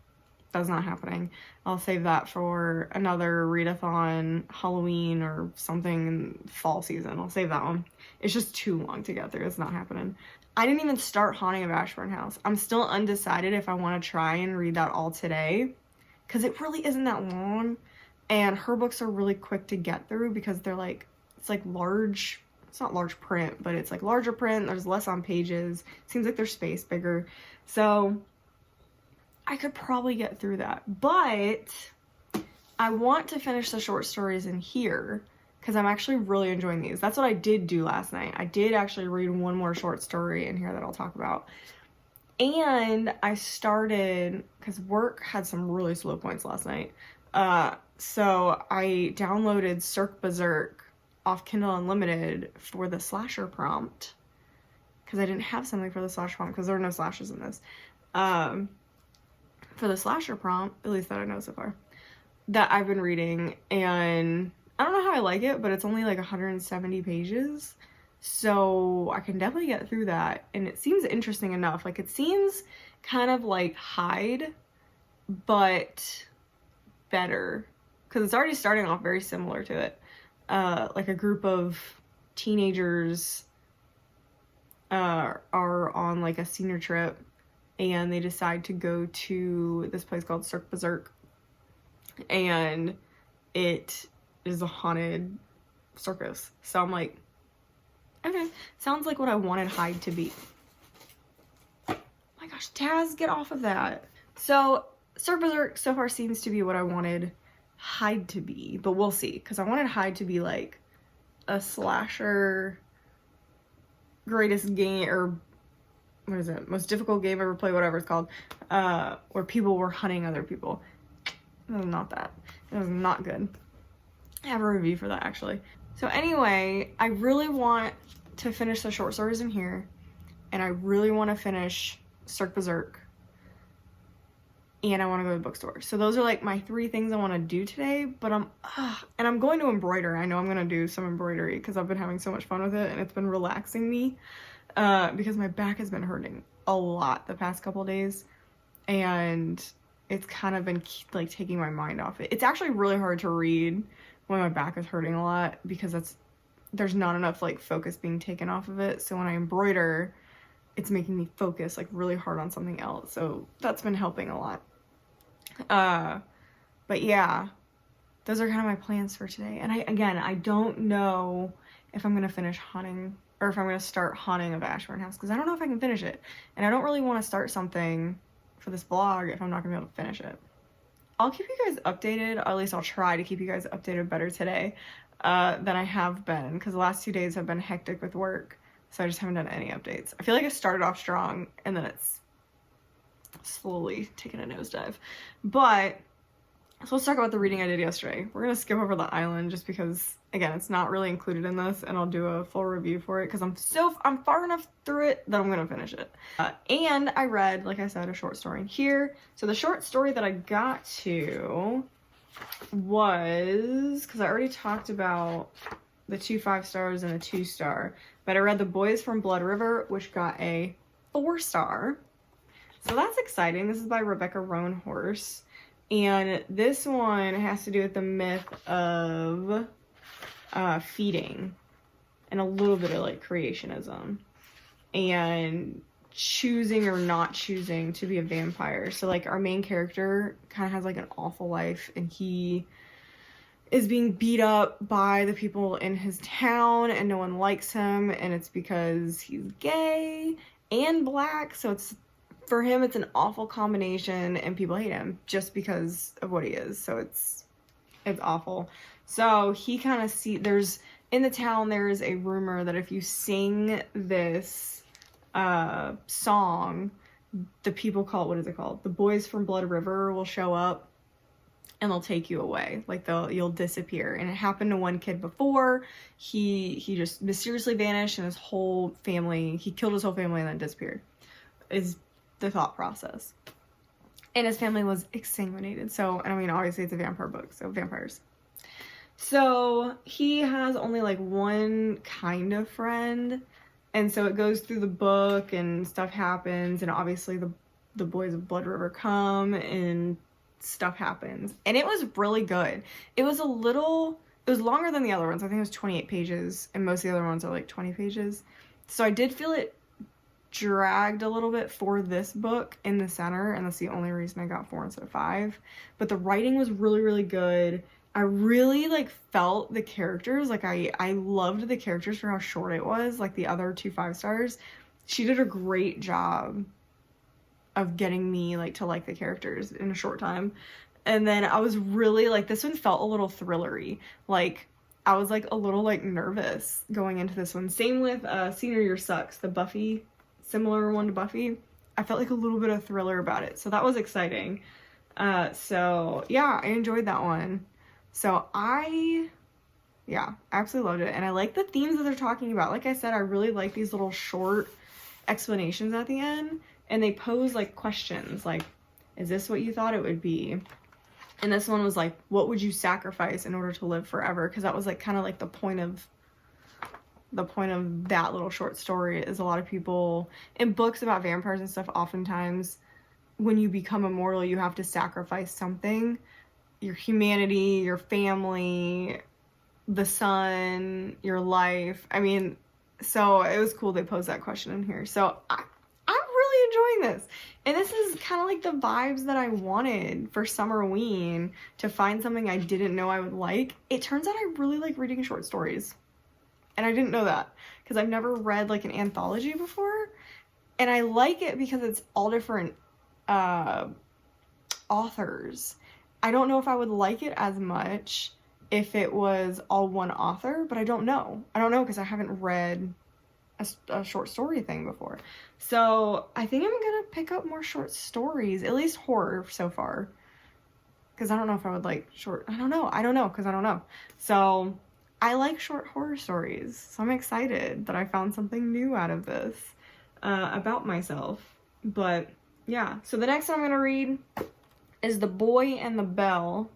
That's not happening. I'll save that for another readathon, Halloween or something in fall season. I'll save that one. It's just too long to get through. It's not happening. I didn't even start Haunting of Ashburn House. I'm still undecided if I want to try and read that all today, because it really isn't that long, and her books are really quick to get through because they're like, it's like large, it's not large print, but it's like larger print. There's less on pages. Seems like their space bigger. So I could probably get through that, but I want to finish the short stories in here because I'm actually really enjoying these. That's what I did do last night. I did actually read one more short story in here that I'll talk about. And I started, because work had some really slow points last night, so I downloaded Cirque Berserk off Kindle Unlimited for the slasher prompt, because I didn't have something for the slasher prompt because there are no slashes in this. For the slasher prompt, at least that I know so far, that I've been reading, and I don't know how I like it, but it's only like 170 pages, So I can definitely get through that. And it seems interesting enough. Like, it seems kind of like Hyde, but better. Because it's already starting off very similar to it. Like a group of teenagers are on like a senior trip, and they decide to go to this place called Cirque Berserk. And it is a haunted circus. So I'm like, okay, sounds like what I wanted Hyde to be. Oh my gosh, Taz, get off of that. So Cirque Berserk so far seems to be what I wanted Hyde to be, but we'll see, because I wanted Hyde to be like a slasher, greatest game, or what is it, most difficult game ever played, whatever it's called, where people were hunting other people. It was not that. It was not good. I have a review for that, actually. So anyway, I really want to finish the short stories in here, and I really want to finish Cirque Berserk, and I want to go to the bookstore. So those are like my 3 things I want to do today, but and I'm going to embroider. I know I'm going to do some embroidery because I've been having so much fun with it, and it's been relaxing me, because my back has been hurting a lot the past couple days, and it's kind of been like taking my mind off it. It's actually really hard to read when my back is hurting a lot, because there's not enough like focus being taken off of it. So when I embroider, it's making me focus like really hard on something else. So that's been helping a lot. But yeah, those are kind of my plans for today. And I don't know if I'm gonna finish haunting, or if I'm gonna start Haunting of Ashburn House, because I don't know if I can finish it, and I don't really want to start something for this vlog if I'm not gonna be able to finish it. I'll keep you guys updated, or at least I'll try to keep you guys updated better today than I have been, because the last 2 days have been hectic with work, so I just haven't done any updates. I feel like I started off strong, and then it's slowly taken a nosedive. But so let's talk about the reading I did yesterday. We're gonna skip over the island just because, again, it's not really included in this, and I'll do a full review for it because I'm far enough through it that I'm gonna finish it. And I read, like I said, a short story in here. So the short story that I got to was, because I already talked about the 2 5-stars and a 2-star, but I read The Boys from Blood River, which got a 4-star. So that's exciting. This is by Rebecca Roanhorse. And this one has to do with the myth of feeding and a little bit of like creationism and choosing or not choosing to be a vampire. So like our main character kind of has like an awful life, and he is being beat up by the people in his town, and no one likes him, and it's because he's gay and black. So it's, for him, it's an awful combination, and people hate him just because of what he is. So it's awful. So he kind of in the town, there's a rumor that if you sing this song, the people call it, what is it called? The Boys from Blood River will show up, and they'll take you away. Like you'll disappear. And it happened to one kid before. He just mysteriously vanished, and he killed his whole family and then disappeared. Is the thought process. And his family was exsanguinated. So, and I mean, obviously it's a vampire book, so vampires. So he has only like one kind of friend, and so it goes through the book and stuff happens, and obviously the boys of Blood River come and stuff happens. And it was really good. It was longer than the other ones. I think it was 28 pages, and most of the other ones are like 20 pages. So I did feel it dragged a little bit for this book in the center, and that's the only reason I got 4 instead of 5. But the writing was really, really good. I really like felt the characters. Like I loved the characters for how short it was. Like the other 2 5-stars, she did a great job of getting me like to like the characters in a short time. And then I was really like, this one felt a little thrillery. Like I was like a little like nervous going into this one. Same with Senior Year Sucks, the Buffy, similar one to Buffy. I felt like a little bit of thriller about it, so that was exciting. So yeah, I enjoyed that one. So I absolutely loved it, and I like the themes that they're talking about. Like I said, I really like these little short explanations at the end, and they pose like questions like, is this what you thought it would be? And this one was like, what would you sacrifice in order to live forever? Because that was like kind of like the point of the point of that little short story is a lot of people in books about vampires and stuff, oftentimes when you become immortal, you have to sacrifice something. Your humanity, your family, the sun, your life. I mean, so it was cool they posed that question in here. So I'm really enjoying this. And this is kind of like the vibes that I wanted for Summerween, to find something I didn't know I would like. It turns out I really like reading short stories. And I didn't know that because I've never read like an anthology before. And I like it because it's all different authors. I don't know if I would like it as much if it was all one author, but I don't know. I don't know because I haven't read a short story thing before. So I think I'm gonna pick up more short stories, at least horror so far. Because I don't know if I would like short, I don't know because I don't know. So I like short horror stories. So I'm excited that I found something new out of this about myself. But yeah, so the next one I'm gonna read is The Boy and the Bell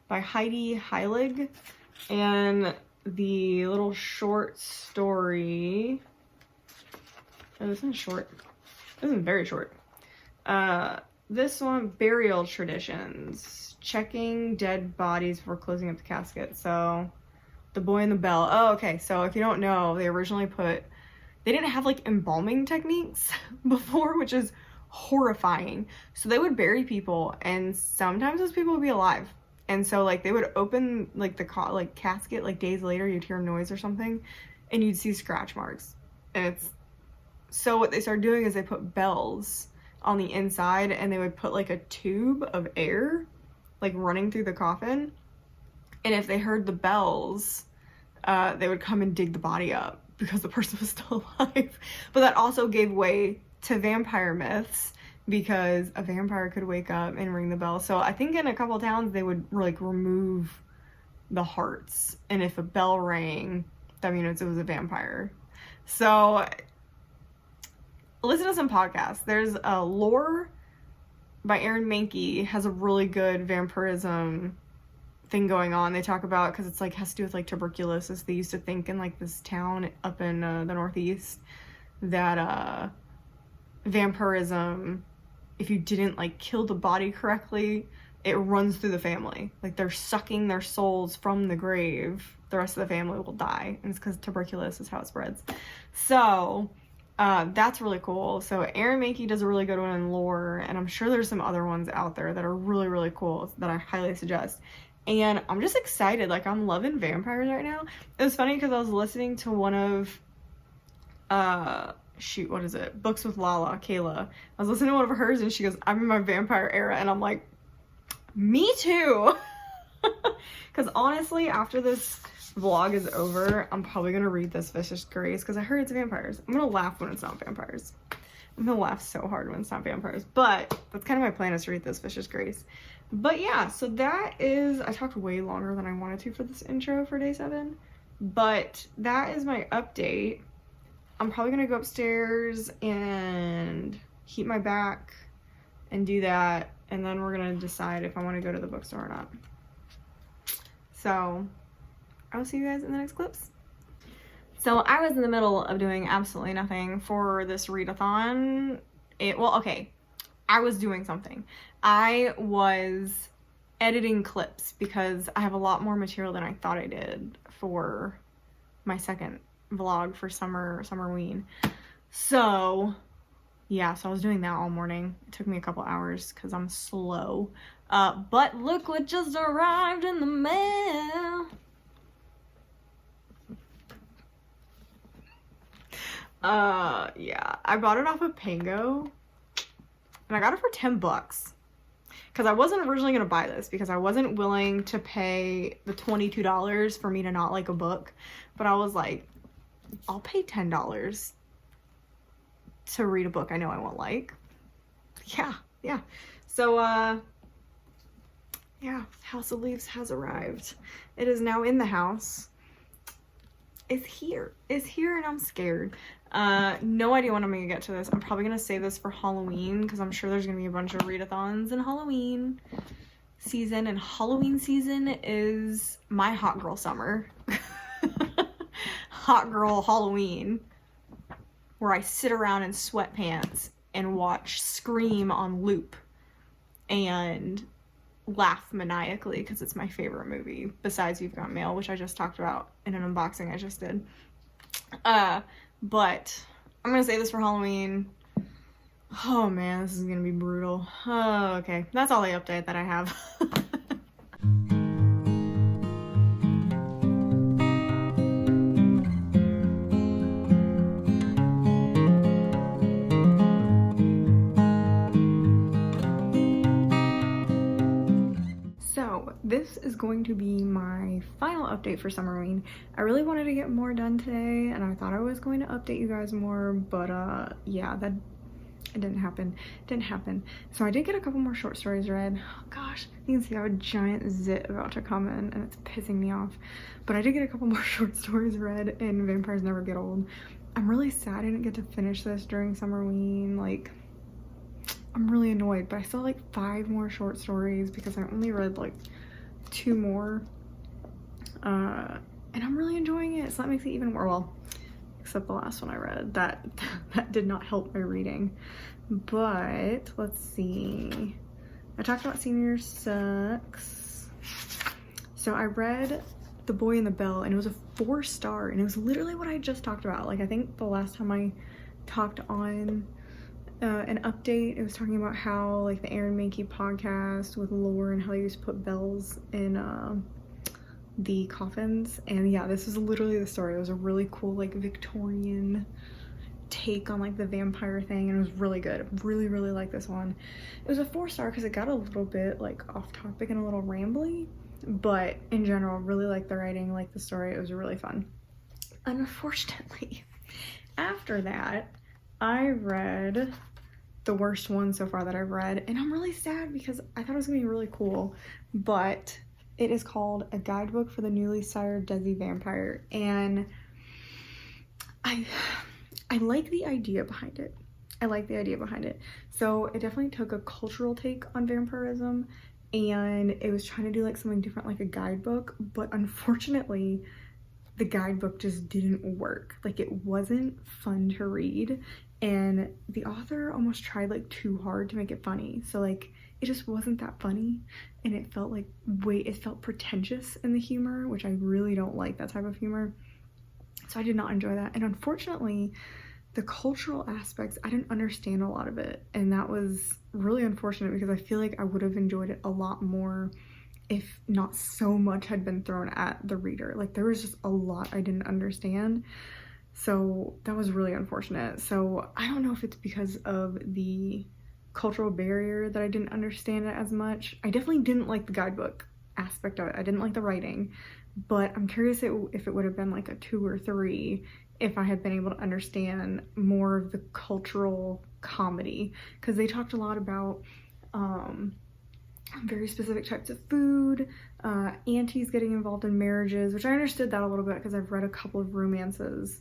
by Heidi Heilig. And the little short story, oh, this one's short. This is very short. This one, Burial Traditions, checking dead bodies before closing up the casket. So The Boy and the Bell. Oh, okay. So if you don't know, they originally they didn't have like embalming techniques before, which is horrifying. So they would bury people, and sometimes those people would be alive. And so like they would open like the casket like days later, you'd hear a noise or something, and you'd see scratch marks. And so what they started doing is they put bells on the inside, and they would put like a tube of air like running through the coffin. And if they heard the bells, they would come and dig the body up because the person was still alive. But that also gave way to vampire myths, because a vampire could wake up and ring the bell. So I think in a couple of towns they would like remove the hearts, and if a bell rang, that means it was a vampire. So listen to some podcasts. There's a Lore by Aaron Mahnke, has a really good vampirism thing going on. They talk about, because it's like has to do with like tuberculosis. They used to think in like this town up in the Northeast that vampirism, if you didn't like kill the body correctly, it runs through the family. Like they're sucking their souls from the grave. The rest of the family will die, and it's because tuberculosis is how it spreads. So that's really cool. So Aaron Mahnke does a really good one in Lore, and I'm sure there's some other ones out there that are really, really cool that I highly suggest. And I'm just excited. Like, I'm loving vampires right now. It was funny because I was listening to one of what is it? Books with Lala, Kayla. I was listening to one of hers, and she goes, I'm in my vampire era. And I'm like, me too. Because honestly, after this vlog is over, I'm probably going to read this Vicious Grace, because I heard it's vampires. I'm going to laugh when it's not vampires. I'm going to laugh so hard when it's not vampires. But that's kind of my plan, is to read this Vicious Grace. But yeah, so that is, I talked way longer than I wanted to for this intro for day 7. But that is my update. I'm probably going to go upstairs and heat my back and do that. And then we're going to decide if I want to go to the bookstore or not. So I will see you guys in the next clips. So I was in the middle of doing absolutely nothing for this readathon. Well, okay, I was doing something. I was editing clips because I have a lot more material than I thought I did for my second vlog for Summerween. So yeah, so I was doing that all morning. It took me a couple hours because I'm slow. But look what just arrived in the mail. Yeah, I bought it off of Pango, and I got it for $10 because I wasn't originally going to buy this because I wasn't willing to pay the $22 for me to not like a book, but I was like, I'll pay $10 to read a book I know I won't like. Yeah. So, yeah, House of Leaves has arrived. It is now in the house. It's here, and I'm scared. No idea when I'm gonna get to this. I'm probably gonna save this for Halloween because I'm sure there's gonna be a bunch of readathons in Halloween season, and Halloween season is my hot girl summer. hot girl Halloween where I sit around in sweatpants and watch Scream on loop and laugh maniacally because it's my favorite movie besides You've Got Mail, which I just talked about in an unboxing I just did. But I'm gonna say this for Halloween. Oh man, this is gonna be brutal. Oh, okay, that's all the update that I have. So this is going to be my final update for Summerween. I really wanted to get more done today, and I thought I was going to update you guys more, but yeah, that it didn't happen. So I did get a couple more short stories read. Oh gosh, you can see I have a giant zit about to come in and it's pissing me off. But I did get a couple more short stories read in Vampires Never Get Old. I'm really sad I didn't get to finish this during Summerween. Like, I'm really annoyed, but I still have like 5 more short stories because I only read like 2 more. And I'm really enjoying it, so that makes it even more, well, except the last one I read. That did not help my reading. But let's see. I talked about Senior Sucks. So I read The Boy and the Bell, and it was a 4-star, and it was literally what I just talked about. Like, I think the last time I talked on an update, it was talking about how like the Aaron Mankey podcast with Lore and how they used to put bells in the coffins. And yeah, this is literally the story. It was a really cool like Victorian take on like the vampire thing, and it was really good. Really like this one. It was a 4-star because it got a little bit like off topic and a little rambly, but in general really like the writing, like the story. It was really fun. Unfortunately, after that I read the worst one so far that I've read, and I'm really sad because I thought it was gonna be really cool, but it is called A Guidebook for the Newly Sired Desi Vampire, and I like the idea behind it. So it definitely took a cultural take on vampirism, and it was trying to do like something different, like a guidebook, but unfortunately the guidebook just didn't work. Like, it wasn't fun to read, and the author almost tried like too hard to make it funny. So like, it just wasn't that funny, and it felt like it felt pretentious in the humor, which I really don't like that type of humor. So I did not enjoy that, and unfortunately the cultural aspects, I didn't understand a lot of it, and that was really unfortunate because I feel like I would have enjoyed it a lot more if not so much had been thrown at the reader. Like, there was just a lot I didn't understand, so that was really unfortunate. So I don't know if it's because of the cultural barrier that I didn't understand it as much. I definitely didn't like the guidebook aspect of it. I didn't like the writing, but I'm curious if it would have been like a 2 or 3 if I had been able to understand more of the cultural comedy, because they talked a lot about very specific types of food, aunties getting involved in marriages, which I understood that a little bit because I've read a couple of romances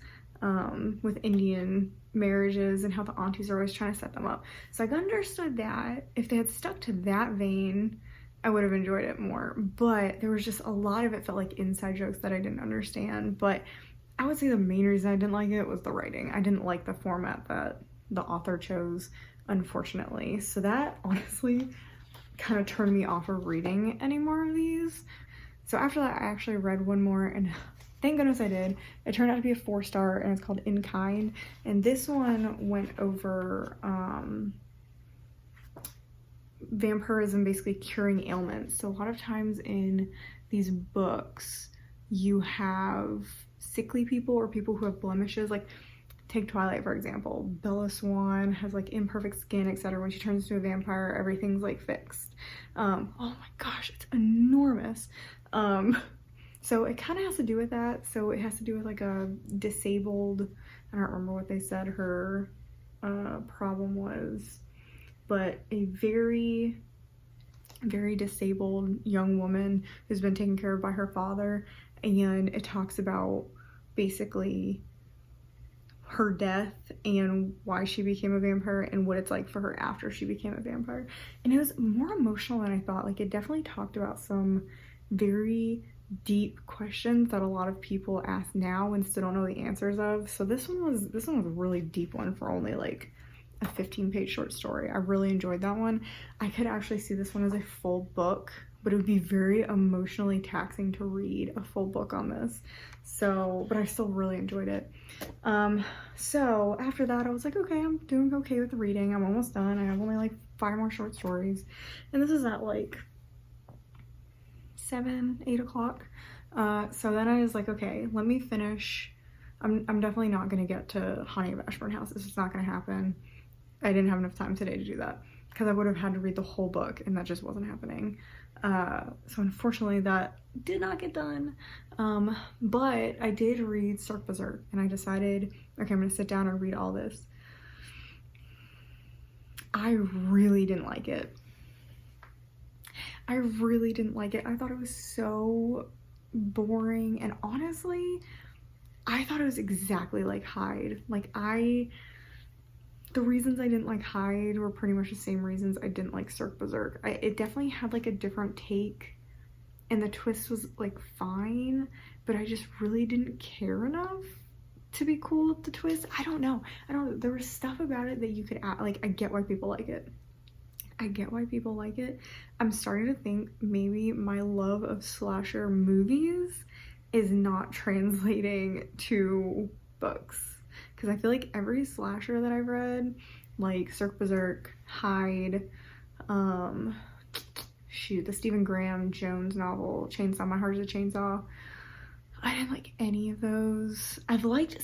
with Indian marriages and how the aunties are always trying to set them up. So I understood that. If they had stuck to that vein, I would have enjoyed it more, but there was just a lot of it felt like inside jokes that I didn't understand. But I would say the main reason I didn't like it was the writing. I didn't like the format that the author chose, unfortunately. So that honestly kind of turned me off of reading any more of these. So after that, I actually read one more, and thank goodness I did. It turned out to be a 4-star, and it's called In Kind. And this one went over vampirism basically curing ailments. So a lot of times in these books, you have sickly people or people who have blemishes. Like, take Twilight for example. Bella Swan has like imperfect skin, etc. When she turns into a vampire, everything's like fixed. Oh my gosh, it's enormous. So it kind of has to do with that. So it has to do with like a disabled, I don't remember what they said her problem was, but a very disabled young woman who's been taken care of by her father, and it talks about basically her death and why she became a vampire and what it's like for her after she became a vampire. And it was more emotional than I thought. Like, it definitely talked about some very deep questions that a lot of people ask now and still don't know the answers of. So this one was a really deep one for only like a 15-page short story. I really enjoyed that one. I could actually see this one as a full book, but it would be very emotionally taxing to read a full book on this. So, but I still really enjoyed it. So after that, I was like, okay, I'm doing okay with the reading. I'm almost done. I have only like 5 more short stories. And this is at like 7, 8 o'clock. So then I was like, okay, let me finish. I'm definitely not gonna get to Honey of Ashburn House. It's just not gonna happen. I didn't have enough time today to do that because I would have had to read the whole book and that just wasn't happening. So unfortunately that did not get done. But I did read Stark Berserk and I decided, okay, I'm gonna sit down and read all this. I really didn't like it. I really didn't like it. I thought it was so boring, and honestly, I thought it was exactly like Hyde. Like the reasons I didn't like Hyde were pretty much the same reasons I didn't like Stark Berserk. It definitely had like a different take, and the twist was like fine, but I just really didn't care enough to be cool with the twist. I don't know. There was stuff about it that you could add. Like, I get why people like it. I'm starting to think maybe my love of slasher movies is not translating to books, because I feel like every slasher that I've read, like Stark Berserk, Hyde, the Stephen Graham Jones novel, Chainsaw, My Heart is a Chainsaw, I didn't like any of those. I've liked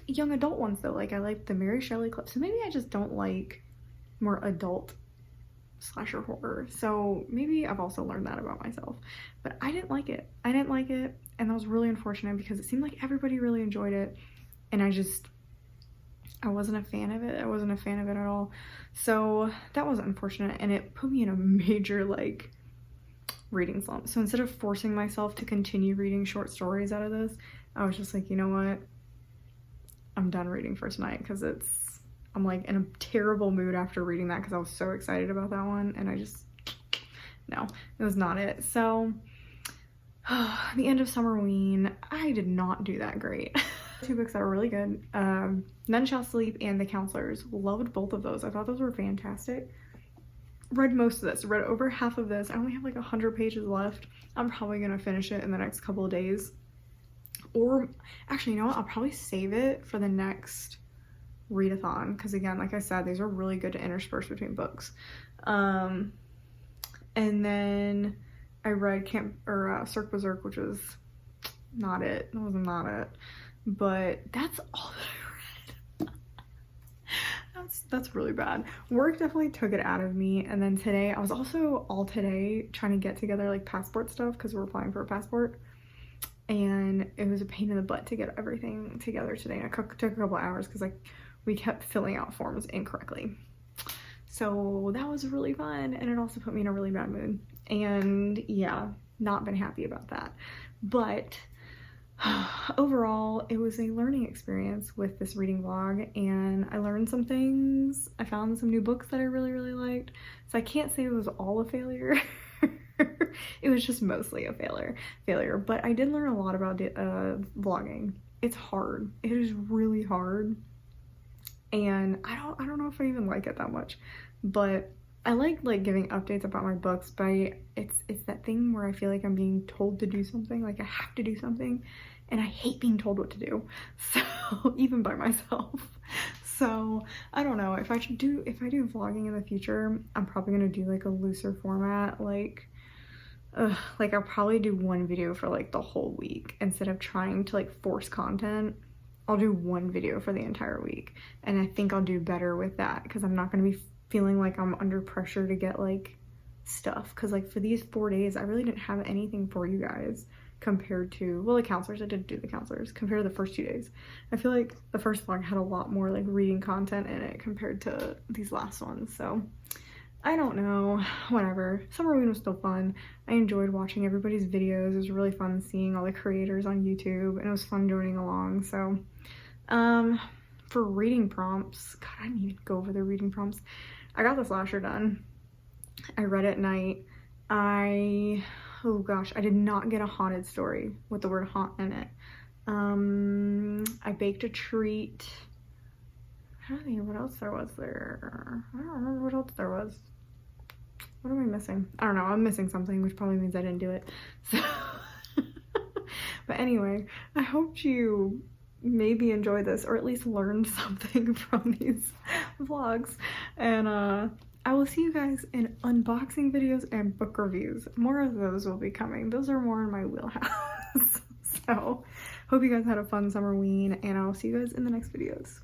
young adult ones though. Like I liked the Mary Shelley clips, so maybe I just don't like more adult slasher horror. So maybe I've also learned that about myself, but I didn't like it, and that was really unfortunate because it seemed like everybody really enjoyed it, and I wasn't a fan of it. At all. So that was unfortunate, and it put me in a major like reading slump. So instead of forcing myself to continue reading short stories out of this, I was just like, you know what, I'm done reading for tonight, because I'm like in a terrible mood after reading that because I was so excited about that one, and no, it was not it. So the end of Summerween, I did not do that great. 2 books that are really good, None Shall Sleep and The Counselors. Loved both of those. I thought those were fantastic. Read most of this, read over half of this. I only have like 100 pages left. I'm probably gonna finish it in the next couple of days, or actually, you know what, I'll probably save it for the next readathon, because again, like I said, these are really good to intersperse between books. And then I read Stark Berserk, which was not it. That was not it. But that's all that I read. That's really bad. Work definitely took it out of me. And then today, I was also all today trying to get together like passport stuff, because we're applying for a passport. And it was a pain in the butt to get everything together today. And it took a couple hours because like we kept filling out forms incorrectly. So that was really fun, and it also put me in a really bad mood. And yeah, not been happy about that. But overall, it was a learning experience with this reading vlog, and I learned some things. I found some new books that I really, really liked. So I can't say it was all a failure. It was just mostly a failure. But I did learn a lot about vlogging. It's hard. It is really hard. And I don't know if I even like it that much, but I like giving updates about my books, but it's that thing where I feel like I'm being told to do something, like I have to do something, and I hate being told what to do. So even by myself. So I don't know, if I do vlogging in the future, I'm probably gonna do like a looser format, like I'll probably do one video for like the whole week instead of trying to like force content. I'll do one video for the entire week, and I think I'll do better with that because I'm not going to be feeling like I'm under pressure to get like stuff, because like for these 4 days I really didn't have anything for you guys compared to, well, the counselors, I did do the counselors compared to the first 2 days. I feel like the first vlog had a lot more like reading content in it compared to these last ones. So I don't know, whatever. Summerween was still fun. I enjoyed watching everybody's videos. It was really fun seeing all the creators on YouTube, and it was fun joining along. So for reading prompts, God, I need to go over the reading prompts. I got the slasher done. I read at night. I Oh gosh, I did not get a haunted story with the word haunt in it. I baked a treat. I don't know what else there was there. I don't remember what else there was. What am I missing? I don't know. I'm missing something, which probably means I didn't do it. So, but anyway, I hope you maybe enjoy this or at least learn something from these vlogs. And I will see you guys in unboxing videos and book reviews. More of those will be coming. Those are more in my wheelhouse. So, hope you guys had a fun Summerween, and I'll see you guys in the next videos.